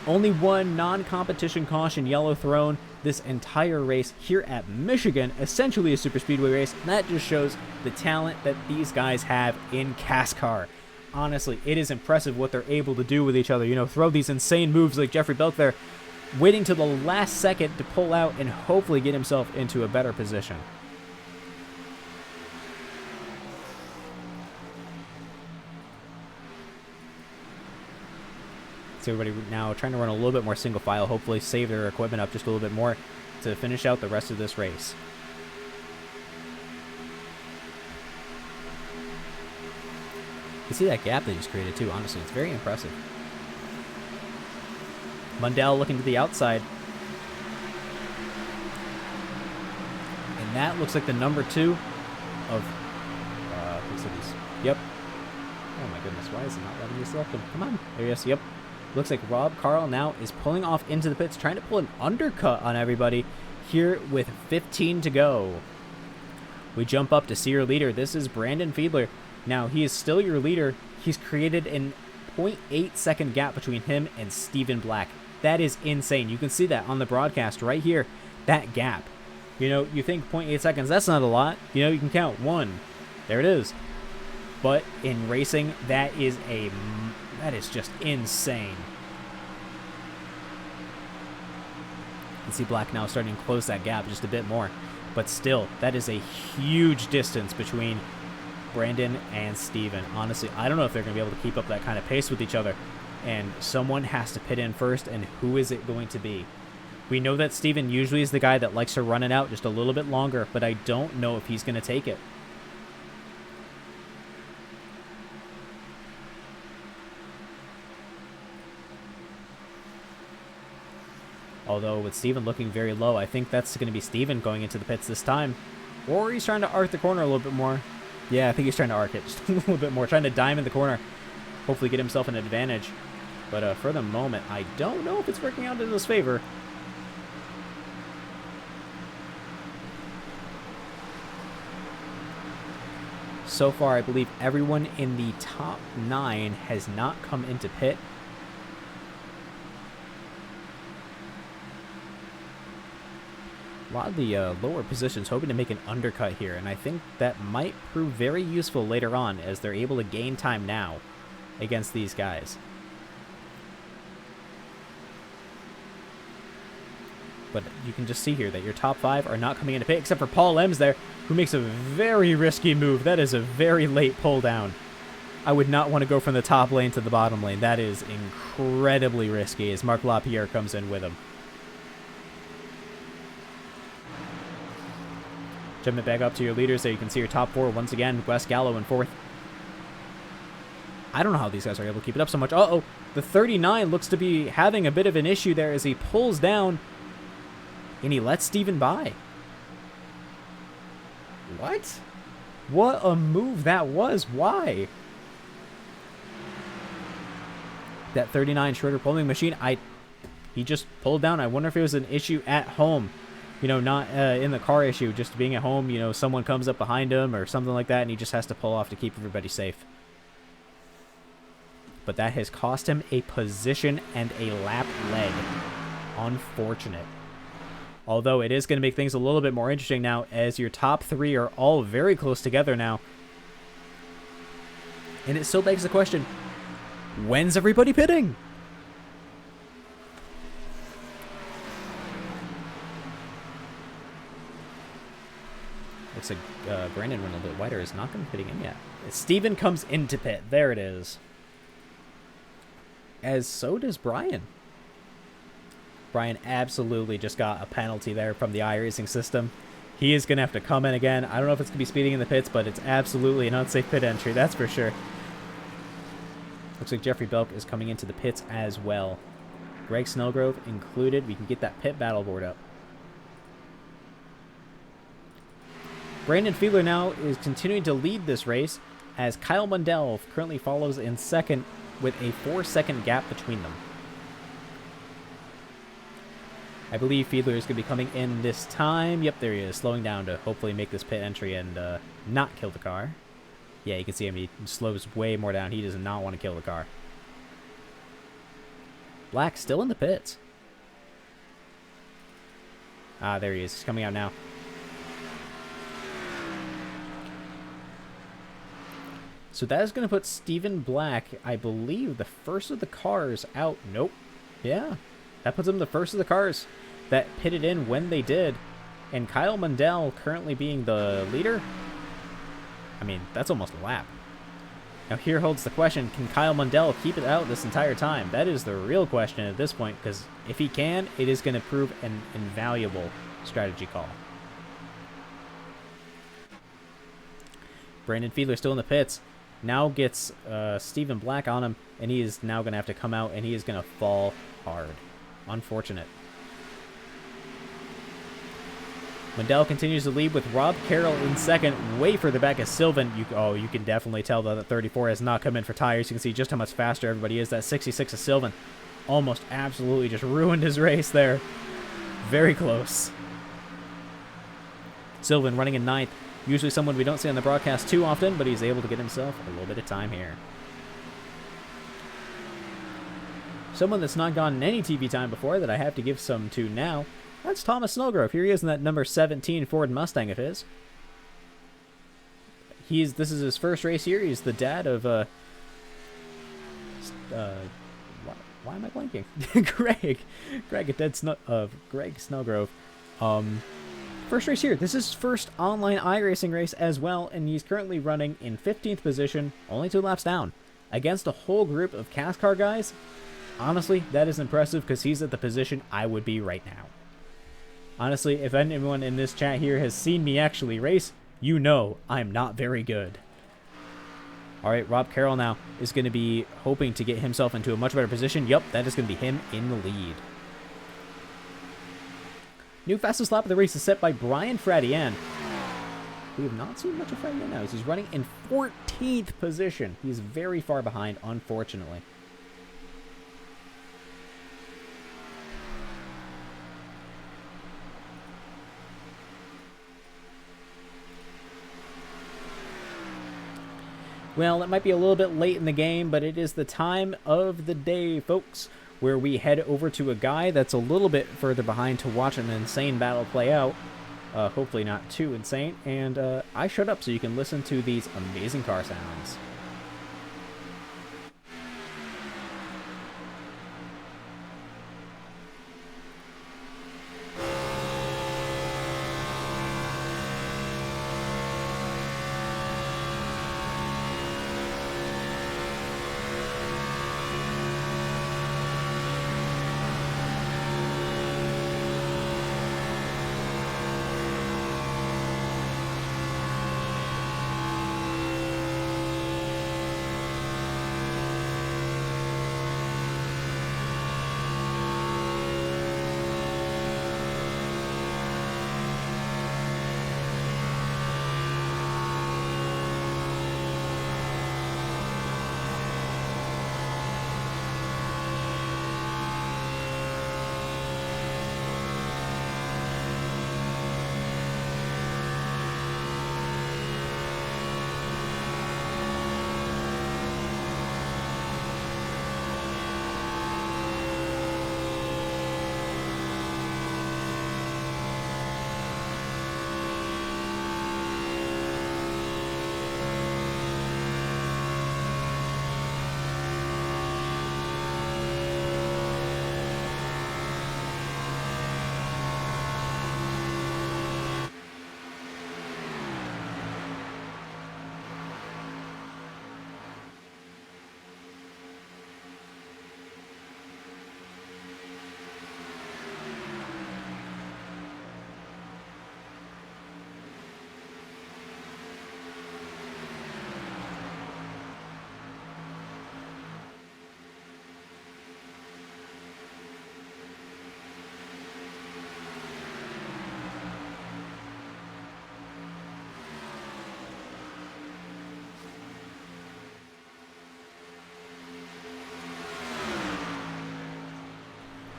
Only one non-competition caution yellow thrown this entire race here at Michigan, essentially a super speedway race, and that just shows the talent that these guys have in CASCAR. Honestly, it is impressive what they're able to do with each other. You know, throw these insane moves like Jeffrey Belk there, waiting till the last second to pull out and hopefully get himself into a better position. See everybody now trying to run a little bit more single file, hopefully save their equipment up just a little bit more to finish out the rest of this race. You see that gap that he's created too, honestly. It's very impressive. Mundell looking to the outside. And that looks like the number 2 of cities. Yep. Oh my goodness, why is it not letting me select him? Come on. There he is. Yep. Looks like Rob Carl now is pulling off into the pits, trying to pull an undercut on everybody here with 15 to go. We jump up to see your leader. This is Brandon Fiedler. Now, he is still your leader. He's created an 0.8 second gap between him and Stephen Black. That is insane. You can see that on the broadcast right here. That gap. You know, you think 0.8 seconds, that's not a lot. You know, you can count 1. There it is. But in racing, that is just insane. You can see Black now starting to close that gap just a bit more. But still, that is a huge distance between Brandon and Steven. Honestly, I don't know if they're going to be able to keep up that kind of pace with each other. And someone has to pit in first, and who is it going to be? We know that Steven usually is the guy that likes to run it out just a little bit longer, but I don't know if he's going to take it. Although with Steven looking very low, I think that's going to be Steven going into the pits this time. Or he's trying to arc the corner a little bit more. Yeah, I think he's trying to arc it just a little bit more. Trying to diamond the corner. Hopefully get himself an advantage. But for the moment, I don't know if it's working out in his favor. So far, I believe everyone in the top 9 has not come into pit. A lot of the lower positions hoping to make an undercut here, and I think that might prove very useful later on as they're able to gain time now against these guys. But you can just see here that your top 5 are not coming into pit, except for Paul M's there, who makes a very risky move. That is a very late pull down. I would not want to go from the top lane to the bottom lane. That is incredibly risky as Marc Lapierre comes in with him. Jumping back up to your leaders there, you can see your top 4 once again. Wes Gallo in 4th. I don't know how these guys are able to keep it up so much. Uh-oh, the 39 looks to be having a bit of an issue there as he pulls down and he lets Steven by. What? What a move that was. Why? That 39 Schroeder pulling machine, he just pulled down. I wonder if it was an issue at home. You know, not in the car issue, just being at home, you know, someone comes up behind him or something like that, and he just has to pull off to keep everybody safe. But that has cost him a position and a lap leg. Unfortunate. Although it is going to make things a little bit more interesting now, as your top 3 are all very close together now. And it still begs the question, when's everybody pitting? Looks like Brandon went a little bit wider. Is not going to be pitting in yet. Steven comes into pit. There it is. As so does Brian. Brian absolutely just got a penalty there from the iRacing system. He is going to have to come in again. I don't know if it's going to be speeding in the pits, but it's absolutely an unsafe pit entry. That's for sure. Looks like Jeffrey Belk is coming into the pits as well. Greg Snellgrove included. We can get that pit battle board up. Brandon Fiedler now is continuing to lead this race as Kyle Mundell currently follows in second with a 4-second gap between them. I believe Fiedler is going to be coming in this time. Yep, there he is, slowing down to hopefully make this pit entry and not kill the car. Yeah, you can see him. He slows way more down. He does not want to kill the car. Black still in the pits. Ah, there he is. He's coming out now. So that is going to put Steven Black, I believe, the first of the cars out. Nope. Yeah. That puts him the first of the cars that pitted in when they did. And Kyle Mundell currently being the leader. I mean, that's almost a lap. Now here holds the question, can Kyle Mundell keep it out this entire time? That is the real question at this point, because if he can, it is going to prove an invaluable strategy call. Brandon Fiedler still in the pits. Now gets Steven Black on him, and he is now going to have to come out, and he is going to fall hard. Unfortunate. Mundell continues to lead with Rob Carroll in second, way further back as Sylvan. You can definitely tell that the 34 has not come in for tires. You can see just how much faster everybody is. That 66 of Sylvan almost absolutely just ruined his race there. Very close. Sylvan running in ninth. Usually someone we don't see on the broadcast too often, but he's able to get himself a little bit of time here. Someone that's not gotten any TV time before that I have to give some to now. That's Thomas Snellgrove. Here he is in that number 17 Ford Mustang of his. This is his first race here. He's the dad of why am I blanking? Greg Snellgrove. First race here. This is his first online iRacing race as well, and he's currently running in 15th position, only 2 laps down, against a whole group of CASCAR guys. Honestly, that is impressive because he's at the position I would be right now. Honestly, if anyone in this chat here has seen me actually race, you know I'm not very good. Alright, Rob Carroll now is going to be hoping to get himself into a much better position. Yup, that is going to be him in the lead. New fastest lap of the race is set by Brian Fradian. we have not seen much of Fred yet now. He's running in 14th position. He's very far behind, unfortunately. Well, it might be a little bit late in the game, but it is the time of the day, folks, where we head over to a guy that's a little bit further behind to watch an insane battle play out. Hopefully not too insane. And I shut up so you can listen to these amazing car sounds.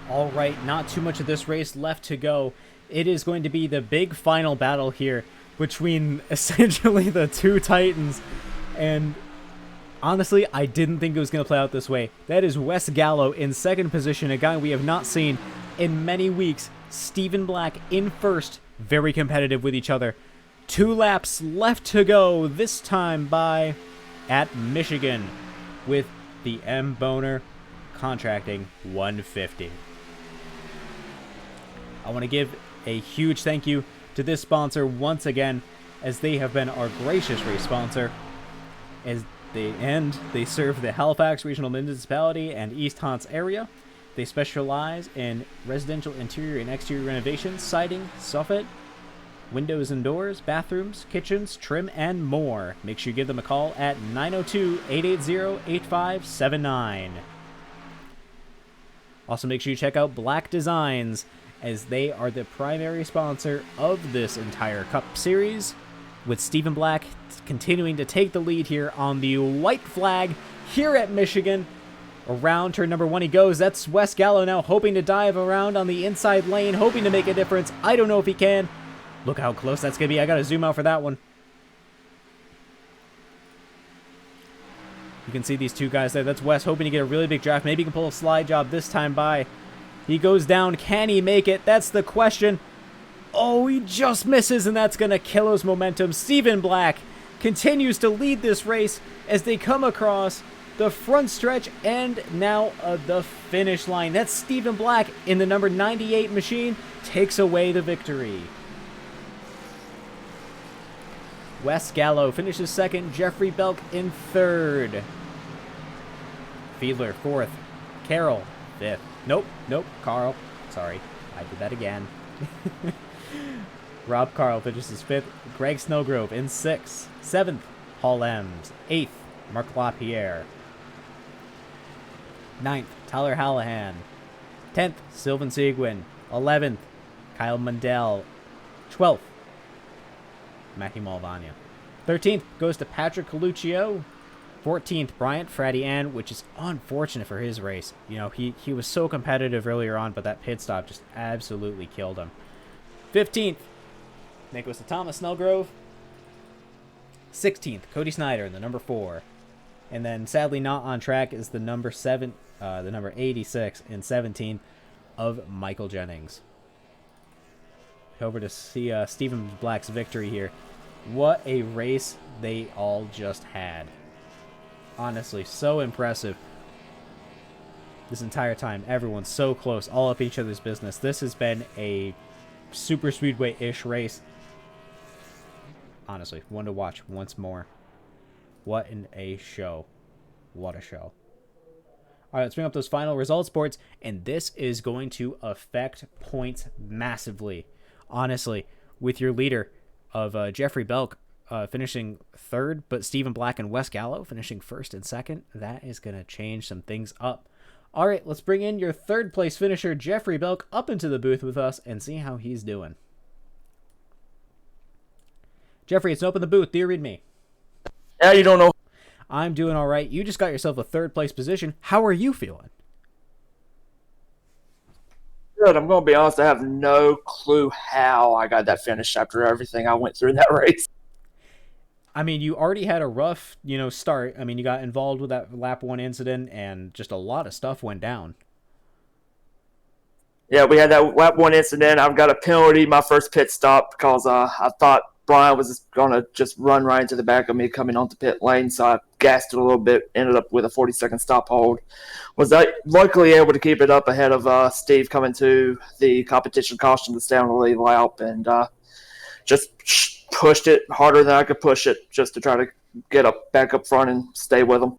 All right, not too much of this race left to go. It is going to be the big final battle here between essentially the two Titans. And honestly, I didn't think it was going to play out this way. That is Wes Gallo in second position, a guy we have not seen in many weeks. Stephen Black in first, very competitive with each other. 2 laps left to go, this time by at Michigan with the M. Boehner Contracting 150. I want to give a huge thank you to this sponsor once again, as they have been our gracious race sponsor. As they serve the Halifax Regional Municipality and East Hants area. They specialize in residential interior and exterior renovations, siding, soffit, windows and doors, bathrooms, kitchens, trim, and more. Make sure you give them a call at 902-880-8579. Also, make sure you check out Black Designs, as they are the primary sponsor of this entire Cup Series, with Stephen Black continuing to take the lead here on the white flag here at Michigan. Around turn number 1 he goes. That's Wes Gallo now hoping to dive around on the inside lane, hoping to make a difference. I don't know if he can. Look how close that's going to be. I got to zoom out for that one. You can see these two guys there. That's Wes hoping to get a really big draft. Maybe he can pull a slide job this time by. He goes down. Can he make it? That's the question. Oh, he just misses, and that's going to kill his momentum. Stephen Black continues to lead this race as they come across the front stretch and now the finish line. That's Stephen Black in the number 98 machine, takes away the victory. Wes Gallo finishes second. Jeffrey Belk in third. Fiedler fourth. Carroll fifth. Nope. Carl. Sorry. I did that again. Rob Carl finishes fifth. Greg Snowgrove in sixth. Seventh, Paul Ems. Eighth, Mark LaPierre. Ninth, Tyler Hallahan. 10th, Sylvan Seguin. 11th, Kyle Mundell. 12th, Mackie Malvania. 13th goes to Patrick Coluccio. 14th, Bryant Fradian, which is unfortunate for his race. You know, he was so competitive earlier on, but that pit stop just absolutely killed him. 15th, Nicholas Thomas Snellgrove. 16th, Cody Snyder in the number 4. And then, sadly, not on track is the number 86 and 17 of Michael Jennings. Over to see Stephen Black's victory here. What a race they all just had. Honestly, so impressive. This entire time, everyone's so close, all up each other's business. This has been a super speedway-ish race. Honestly, one to watch once more. What a show. What a show. All right, let's bring up those final results boards, and this is going to affect points massively. Honestly, with your leader of Jeffrey Belk finishing 3rd, but Stephen Black and Wes Gallo finishing 1st and 2nd, that is going to change some things up. All right, let's bring in your 3rd place finisher, Jeffrey Belk, up into the booth with us and see how he's doing. Jeffrey, it's open the booth. Do you read me? Yeah, you don't know. I'm doing all right. You just got yourself a 3rd place position. How are you feeling? Good. I'm going to be honest. I have no clue how I got that finish after everything I went through in that race. I mean, you already had a rough, start. I mean, you got involved with that lap 1 incident, and just a lot of stuff went down. Yeah, we had that lap 1 incident. I've got a penalty my first pit stop because I thought Brian was going to just run right into the back of me coming onto pit lane, so I gassed it a little bit, ended up with a 40-second stop hold. Was luckily able to keep it up ahead of Steve coming to the competition caution to stay on the lead lap, and just pushed it harder than I could push it just to try to get back up front and stay with them.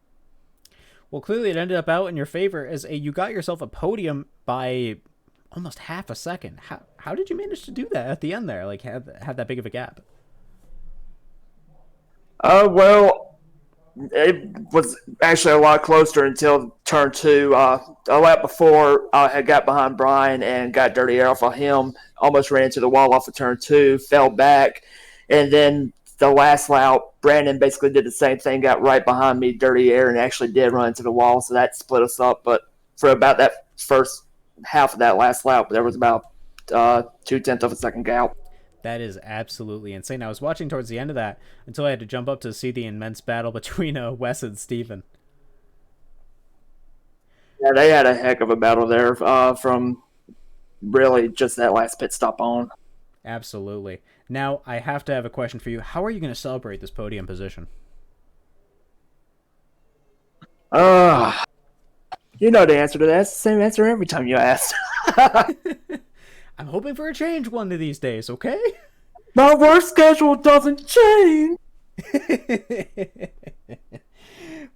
Well, clearly it ended up out in your favor as you got yourself a podium by almost half a second. How did you manage to do that at the end there? Like, have that big of a gap? Well, it was actually a lot closer until turn 2. A lap before, I had got behind Brian and got dirty air off of him. Almost ran into the wall off of turn 2, fell back, and then the last lap, Brandon basically did the same thing, got right behind me, dirty air, and actually did run into the wall, so that split us up. But for about that first half of that last lap, there was about 0.2 of a second gap. That is absolutely insane. I was watching towards the end of that until I had to jump up to see the immense battle between Wes and Steven. Yeah, they had a heck of a battle there from really just that last pit stop on. Absolutely. Now, I have to have a question for you. How are you going to celebrate this podium position? You know the answer to that. It's the same answer every time you ask. I'm hoping for a change one of these days, okay? My work schedule doesn't change.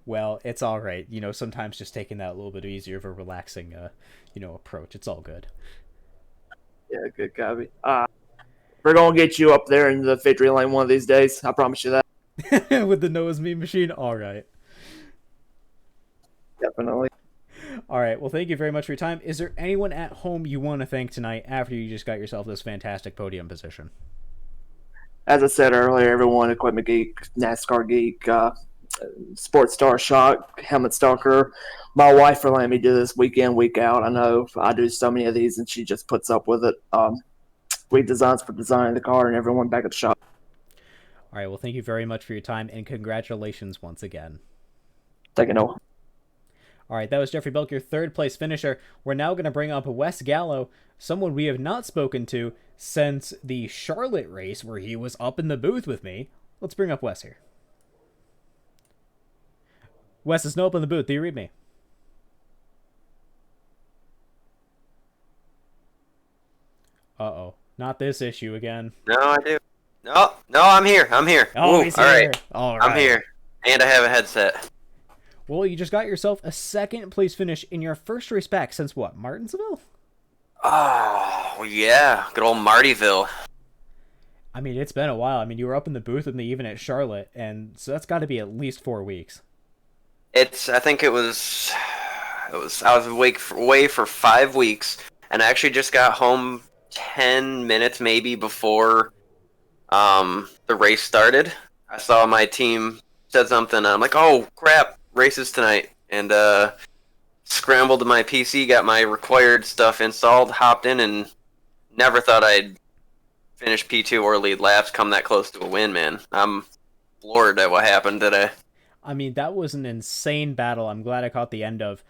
Well, it's all right. Sometimes just taking that a little bit easier of a relaxing, approach. It's all good. Yeah, good, Gabby. We're going to get you up there in the victory lane one of these days. I promise you that. With the Noah's Me machine? All right. Definitely. All right. Well, thank you very much for your time. Is there anyone at home you want to thank tonight after you just got yourself this fantastic podium position? As I said earlier, everyone, Equipment Geek, NASCAR Geek, Sports Star Shock, Helmet Stalker. My wife for letting me do this week in, week out. I know I do so many of these, and she just puts up with it. We Designs for designing the car, and everyone back at the shop. All right. Well, thank you very much for your time, and congratulations once again. Thank you, Noah. All right, that was Jeffrey Belk, your 3rd place finisher. We're now going to bring up Wes Gallo, someone we have not spoken to since the Charlotte race where he was up in the booth with me. Let's bring up Wes here. Wes is no up in the booth. Do you read me? Uh-oh. Not this issue again. No, I do. No, I'm here. Oh, Ooh, he's all here. right. All right. I'm here. And I have a headset. Well, you just got yourself a 2nd place finish in your first race back since what, Martinsville? Oh, yeah. Good old Martyville. I mean, it's been a while. I mean, you were up in the booth with me even at Charlotte, and so that's got to be at least 4 weeks. I think I was away for 5 weeks, and I actually just got home 10 minutes maybe before the race started. I saw my team said something, and I'm like, oh crap, races tonight, and scrambled to my PC, got my required stuff installed, hopped in, and never thought I'd finish P2 or lead laps, come that close to a win, man. I'm floored at what happened today. I mean, that was an insane battle. I'm glad I caught the end of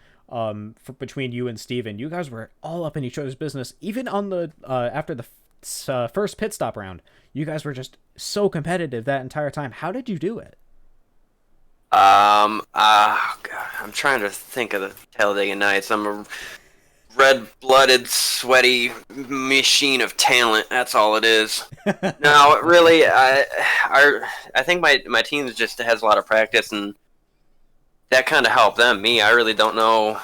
between you and Steven. You guys were all up in each other's business. Even on the after the first pit stop round, you guys were just so competitive that entire time. How did you do it? God, I'm trying to think of the Talladega Nights. I'm a red-blooded, sweaty machine of talent. That's all it is. No, really, I think my team just has a lot of practice, and that kind of helped them. Me, I really don't know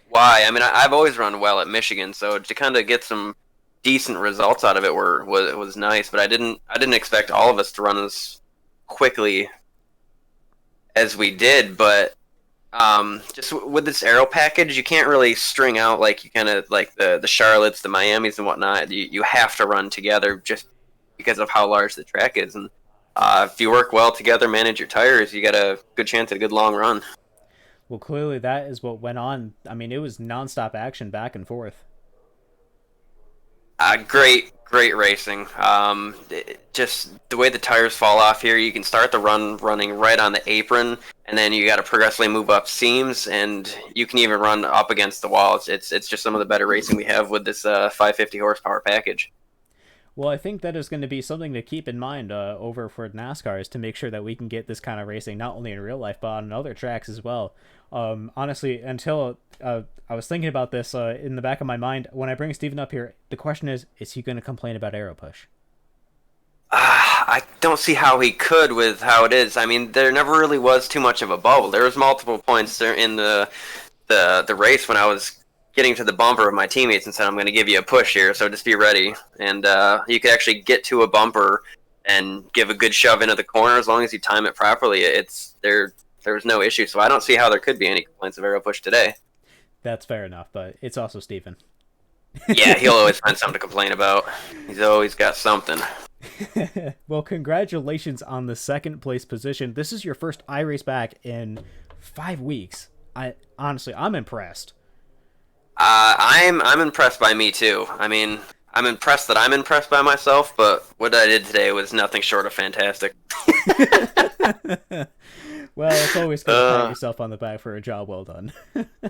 why. I mean, I've always run well at Michigan, so to kind of get some decent results out of it was nice. But I didn't expect all of us to run as quickly as we did. But just with this aero package, you can't really string out like you kind of like the Charlottes, the Miamis, and whatnot. You have to run together just because of how large the track is, and if you work well together, manage your tires, you got a good chance at a good long run. Well, clearly that is what went on. I mean, it was nonstop action back and forth. Great racing. Just the way the tires fall off here, you can start the run running right on the apron, and then you got to progressively move up seams, and you can even run up against the walls. It's just some of the better racing we have with this 550 horsepower package. Well, I think that is going to be something to keep in mind over for NASCAR, is to make sure that we can get this kind of racing not only in real life but on other tracks as well. Honestly, until I was thinking about this in the back of my mind, when I bring Steven up here, the question is he going to complain about aero push? I don't see how he could with how it is. I mean, there never really was too much of a bubble. There was multiple points there in the race when I was getting to the bumper of my teammates and said, I'm going to give you a push here, so just be ready. And you could actually get to a bumper and give a good shove into the corner as long as you time it properly. There was no issue, so I don't see how there could be any complaints of aero push today. That's fair enough, but it's also Steven. Yeah, he'll always find something to complain about. He's always got something. Well, congratulations on the second place position. This is your first iRace back in 5 weeks. I'm impressed. I'm impressed by me too. I mean, I'm impressed that I'm impressed by myself, but what I did today was nothing short of fantastic. Well, it's always good to pat yourself on the back for a job well done.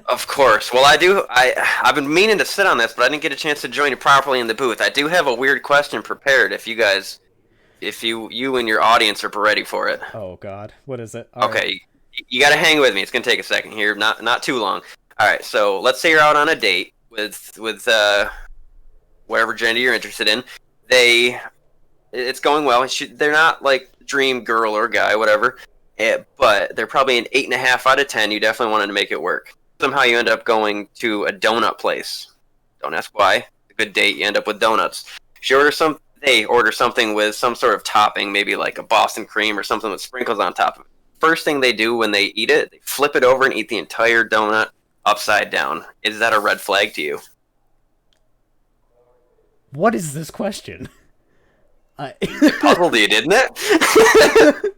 Of course. Well, I've been meaning to sit on this, but I didn't get a chance to join you properly in the booth. I do have a weird question prepared if you and your audience are ready for it. Oh God, what is it? All okay, right. You got to hang with me. It's gonna take a second here, not too long. All right, so let's say you're out on a date with whatever gender you're interested in. It's going well. They're not like dream girl or guy, whatever. But they're probably an 8.5 out of 10. You definitely wanted to make it work. Somehow you end up going to a donut place. Don't ask why. A good date, you end up with donuts. They order something with some sort of topping, maybe like a Boston cream or something with sprinkles on top of it. First thing they do when they eat it, they flip it over and eat the entire donut upside down. Is that a red flag to you? What is this question? It puzzled you, didn't it?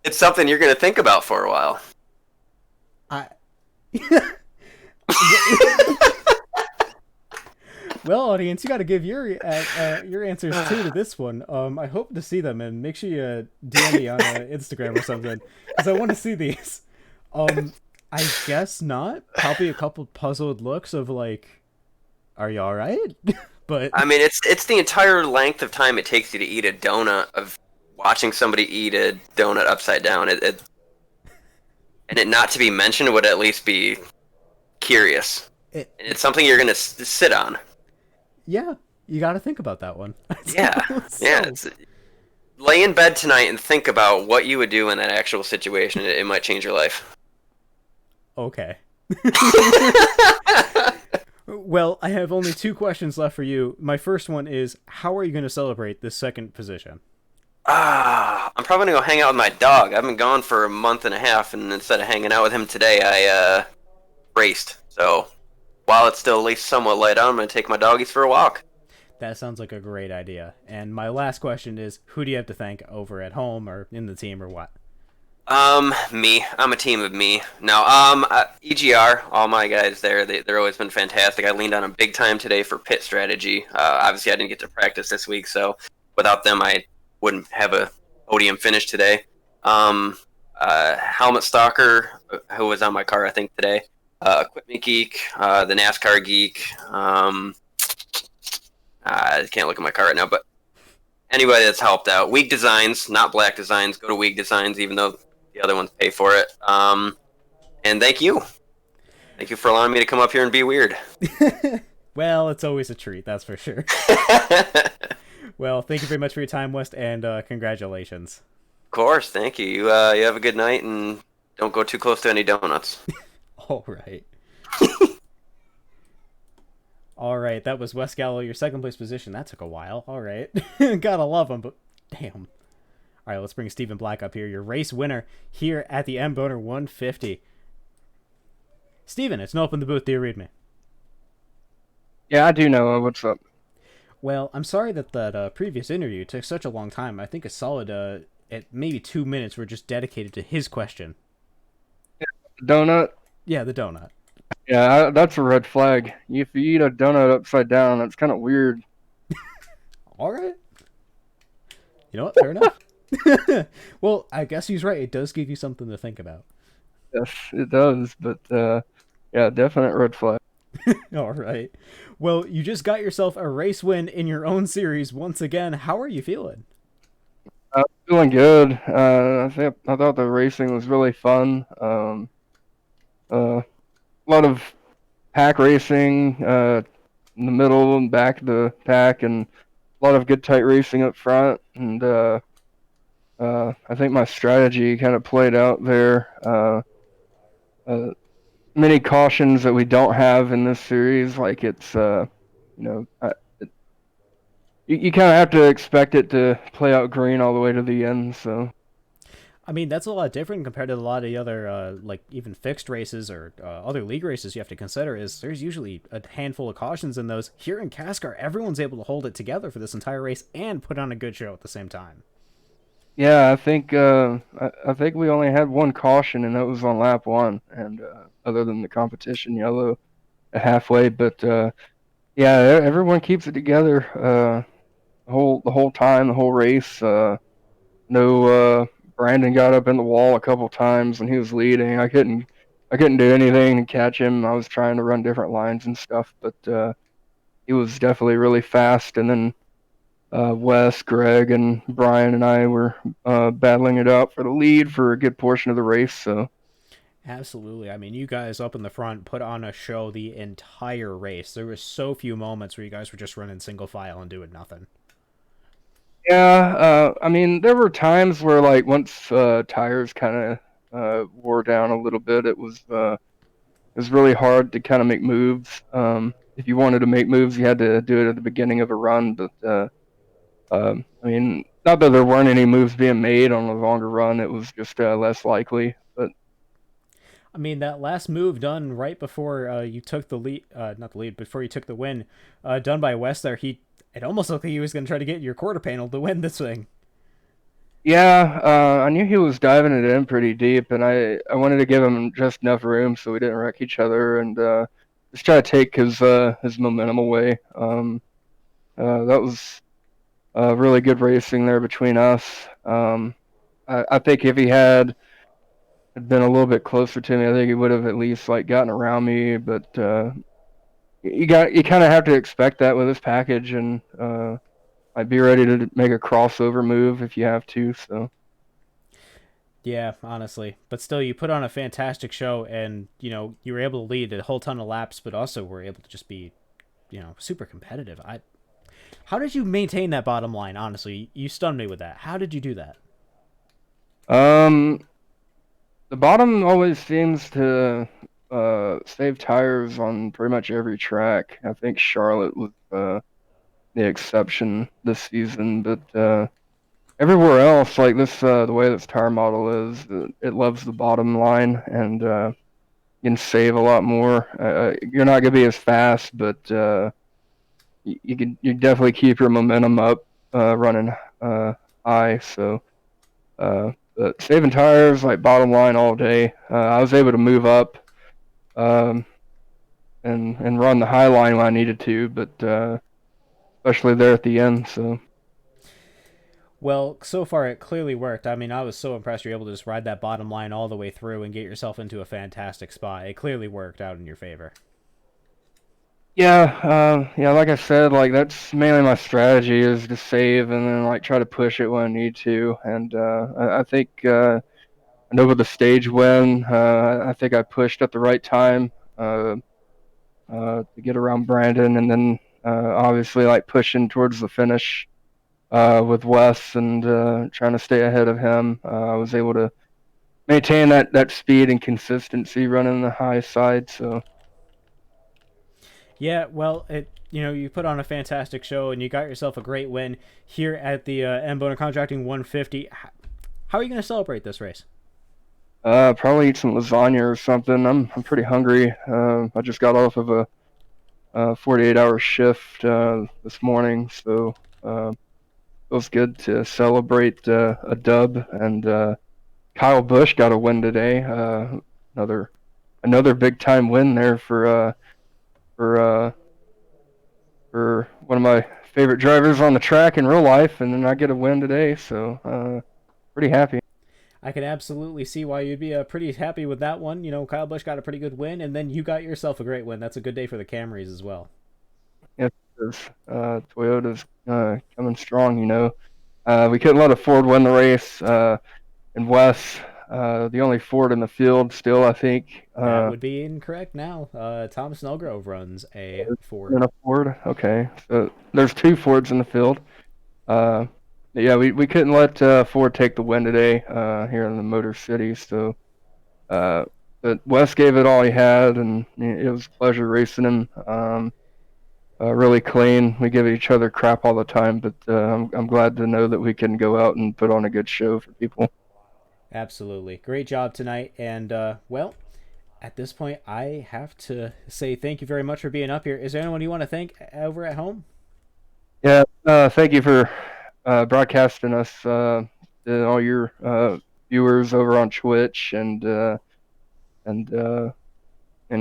It's something you're going to think about for a while. Well, audience, you got to give your answers too to this one. I hope to see them, and make sure you DM me on Instagram or something, because I want to see these. I guess not. Probably a couple puzzled looks of like, "Are you all right?" But I mean, it's the entire length of time it takes you to eat a donut of watching somebody eat a donut upside down. And it not to be mentioned would at least be curious. It's something you're gonna sit on. Yeah, you got to think about that one. Yeah. Lay in bed tonight and think about what you would do in that actual situation. It might change your life. Okay. Well, I have only 2 questions left for you. My first one is, how are you going to celebrate this second position? I'm probably going to go hang out with my dog. I've been gone for a month and a half, and instead of hanging out with him today, I raced. So while it's still at least somewhat light out, I'm going to take my doggies for a walk. That sounds like a great idea. And my last question is, who do you have to thank over at home or in the team or what? Me. I'm a team of me. No, EGR, all my guys there, they're always been fantastic. I leaned on them big time today for pit strategy. Obviously, I didn't get to practice this week, so without them, I wouldn't have a podium finish today. Helmet Stalker, who was on my car, I think, today. Equipment Geek, the NASCAR Geek. I can't look at my car right now, but anybody that's helped out. Weak Designs, not Black Designs. Go to Weak Designs, even though the other ones pay for it. And thank you. Thank you for allowing me to come up here and be weird. Well, it's always a treat, that's for sure. Well, thank you very much for your time, West, and congratulations. Of course, thank you. You have a good night, and don't go too close to any donuts. All right. All right, that was Wes Gallo, your second place position. That took a while. All right. Gotta love him, but damn. All right, let's bring Stephen Black up here, your race winner here at the M Boehner 150. Stephen, it's no open the booth. Do you read me? Yeah, I do know. What's up? Well, I'm sorry that previous interview took such a long time. I think a solid, at maybe 2 minutes were just dedicated to his question. Donut? Yeah, the donut. Yeah, that's a red flag. If you eat a donut upside down, that's kind of weird. All right. You know what? Fair enough. Well, I guess he's right. It does give you something to think about. Yes, it does, but yeah, definite red flag. All right. Well, you just got yourself a race win in your own series once again. How are you feeling? Feeling good. I thought the racing was really fun. A lot of pack racing in the middle and back of the pack, and a lot of good tight racing up front. And I think my strategy kind of played out there. Many cautions that we don't have in this series, like it's you know, you kind of have to expect it to play out green all the way to the end. So I mean, that's a lot different compared to a lot of the other, like, even fixed races or other league races you have to consider is there's usually a handful of cautions in those. Here in CASCAR, everyone's able to hold it together for this entire race and put on a good show at the same time. yeah, I think we only had one caution, and that was on lap one, and other than the competition yellow halfway, but yeah, everyone keeps it together the whole time, the whole race. No, Brandon got up in the wall a couple times when he was leading. I couldn't do anything to catch him. I was trying to run different lines and stuff, but he was definitely really fast. And then Wes, Greg, and Brian and I were battling it out for the lead for a good portion of the race. So Absolutely. I mean, you guys up in the front put on a show the entire race. There was so few moments where you guys were just running single file and doing nothing. yeah, I mean, there were times where like once tires kind of wore down a little bit, it was really hard to kind of make moves. If you wanted to make moves, you had to do it at the beginning of a run. But I mean, not that there weren't any moves being made on a longer run; it was just less likely. But I mean, that last move done right before you took the lead, not the lead, before you took the win, done by West there, it almost looked like he was going to try to get your quarter panel to win this thing. yeah, I knew he was diving it in pretty deep, and I wanted to give him just enough room so we didn't wreck each other and just try to take his momentum away. That was really good racing there between us. I think if he had been a little bit closer to me, I think he would have at least like gotten around me. But you kind of have to expect that with this package, and I'd be ready to make a crossover move if you have to. So Yeah, honestly. But still, you put on a fantastic show, and, you were able to lead a whole ton of laps, but also were able to just be, super competitive. How did you maintain that bottom line, honestly? You stunned me with that. How did you do that? the bottom always seems to save tires on pretty much every track. I think Charlotte was the exception this season, but everywhere else, like this, the way this tire model is, it loves the bottom line, and you can save a lot more. You're not gonna be as fast, but you definitely keep your momentum up running high. So, but saving tires, like bottom line all day. I was able to move up um, and run the high line when I needed to, but especially there at the end. So. Well, so far it clearly worked. I mean, I was so impressed you're able to just ride that bottom line all the way through and get yourself into a fantastic spot. It clearly worked out in your favor. Yeah, yeah. Like I said, like that's mainly my strategy is to save and then like try to push it when I need to. And I think I know with the stage win, I think I pushed at the right time to get around Brandon, and then obviously like pushing towards the finish with Wes and trying to stay ahead of him. I was able to maintain that speed and consistency running the high side. So. Yeah, well, you put on a fantastic show and you got yourself a great win here at the M Boehner Contracting 150. How are you going to celebrate this race? Probably eat some lasagna or something. I'm pretty hungry. I just got off of a 48-hour shift this morning, so feels good to celebrate a dub. And Kyle Busch got a win today. Another big time win there for one of my favorite drivers on the track in real life, and then I get a win today, so pretty happy. I can absolutely see why you'd be pretty happy with that one. Kyle Busch got a pretty good win, and then you got yourself a great win. That's a good day for the Camrys as well. Yes, it is. Toyota's coming strong. We couldn't let a Ford win the race. And Wes, the only Ford in the field still, I think. That would be incorrect now. Tom Snellgrove runs a Ford. In a Ford? Okay. So there's two Fords in the field. Yeah, we couldn't let Ford take the win today here in the Motor City. So, but Wes gave it all he had, and it was a pleasure racing him. Really clean. We give each other crap all the time, but I'm glad to know that we can go out and put on a good show for people. Absolutely. Great job tonight. And, well, at this point, I have to say thank you very much for being up here. Is there anyone you want to thank over at home? Yeah, thank you for broadcasting us to all your viewers over on Twitch and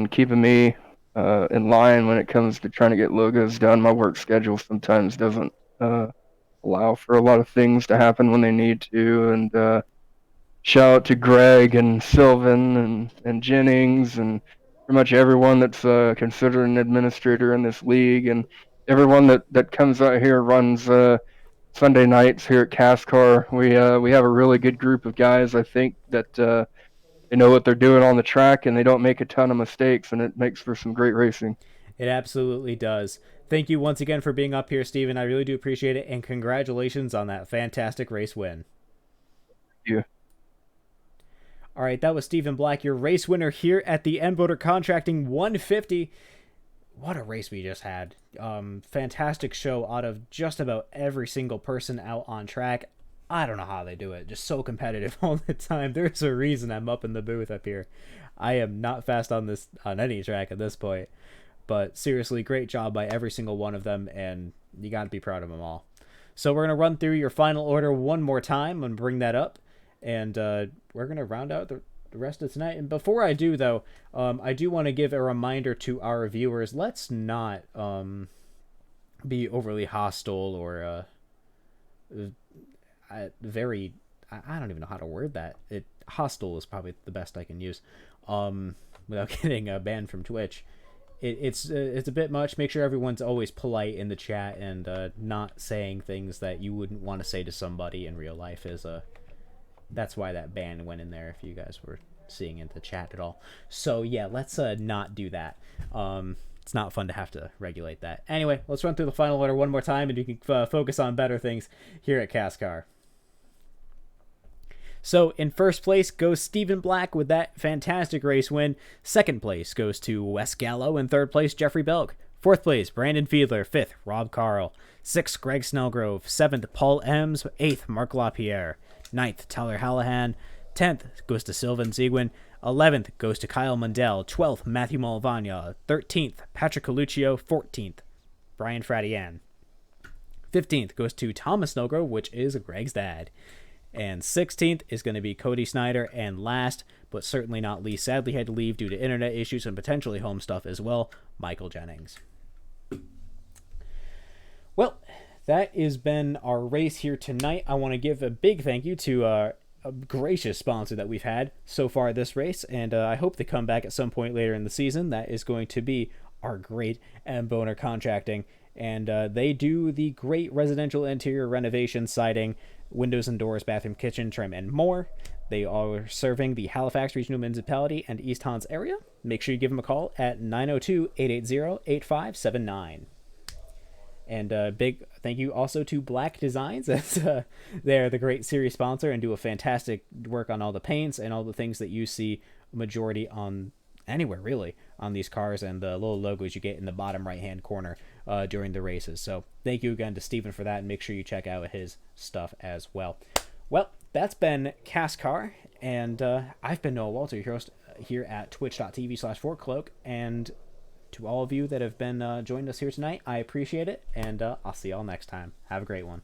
keeping me in line when it comes to trying to get logos done. My work schedule sometimes doesn't allow for a lot of things to happen when they need to. And shout out to Greg and Sylvan and Jennings and pretty much everyone that's considered an administrator in this league, and everyone that comes out here runs Sunday nights here at CASCAR. We have a really good group of guys. I think that they know what they're doing on the track and they don't make a ton of mistakes, and it makes for some great racing. It absolutely does. Thank you once again for being up here, Steven. I really do appreciate it, and congratulations on that fantastic race win. Thank you. All right, that was Stephen Black, your race winner here at the M Boehner Contracting 150. What a race we just had. Fantastic show out of just about every single person out on track. I don't know how they do it. Just so competitive all the time. There's a reason I'm up in the booth up here. I am not fast on any track at this point. But seriously, great job by every single one of them, and you got to be proud of them all. So we're going to run through your final order one more time and bring that up. And we're going to round out the rest of tonight. And before I do, though, I do want to give a reminder to our viewers. Let's not be overly hostile or very... I don't even know how to word that. Hostile is probably the best I can use without getting banned from Twitch. It's a bit much. Make sure everyone's always polite in the chat and not saying things that you wouldn't want to say to somebody in real life. That's why that ban went in there, if you guys were seeing in the chat at all. So yeah, let's not do that. It's not fun to have to regulate that. Anyway, let's run through the final order one more time, and you can focus on better things here at CASCAR. So in first place goes Stephen Black with that fantastic race win. Second place goes to Wes Gallo. In third place, Jeffrey Belk. Fourth place, Brandon Fiedler. Fifth, Rob Carl. Sixth, Greg Snellgrove. Seventh, Paul Ems. Eighth, Mark LaPierre. Ninth, Tyler Hallahan. 10th goes to Sylvan Seguin. 11th goes to Kyle Mundell. 12th, Matthew Malvagna. 13th, Patrick Coluccio. 14th, Brian Fradian. 15th goes to Thomas Snellgrove, which is Greg's dad. And 16th is going to be Cody Snyder. And last, but certainly not least, sadly had to leave due to internet issues and potentially home stuff as well, Michael Jennings. Well, that has been our race here tonight. I want to give a big thank you to a gracious sponsor that we've had so far this race, and I hope they come back at some point later in the season. That is going to be our great Boehner Contracting, and they do the great residential interior renovation, siding, windows and doors, bathroom, kitchen, trim, and more. They are serving the Halifax Regional Municipality and East Hans area. Make sure you give them a call at 902-880-8579. And a big thank you also to Black Designs, as they're the great series sponsor and do a fantastic work on all the paints and all the things that you see majority on anywhere really on these cars, and the little logos you get in the bottom right hand corner during the races. So thank you again to Stephen for that, and make sure you check out his stuff as well. Well, that's been CASCAR, and I've been Noah Walter, your host here at twitch.tv/4cloak, and to all of you that have been joining us here tonight, I appreciate it, and I'll see y'all next time. Have a great one.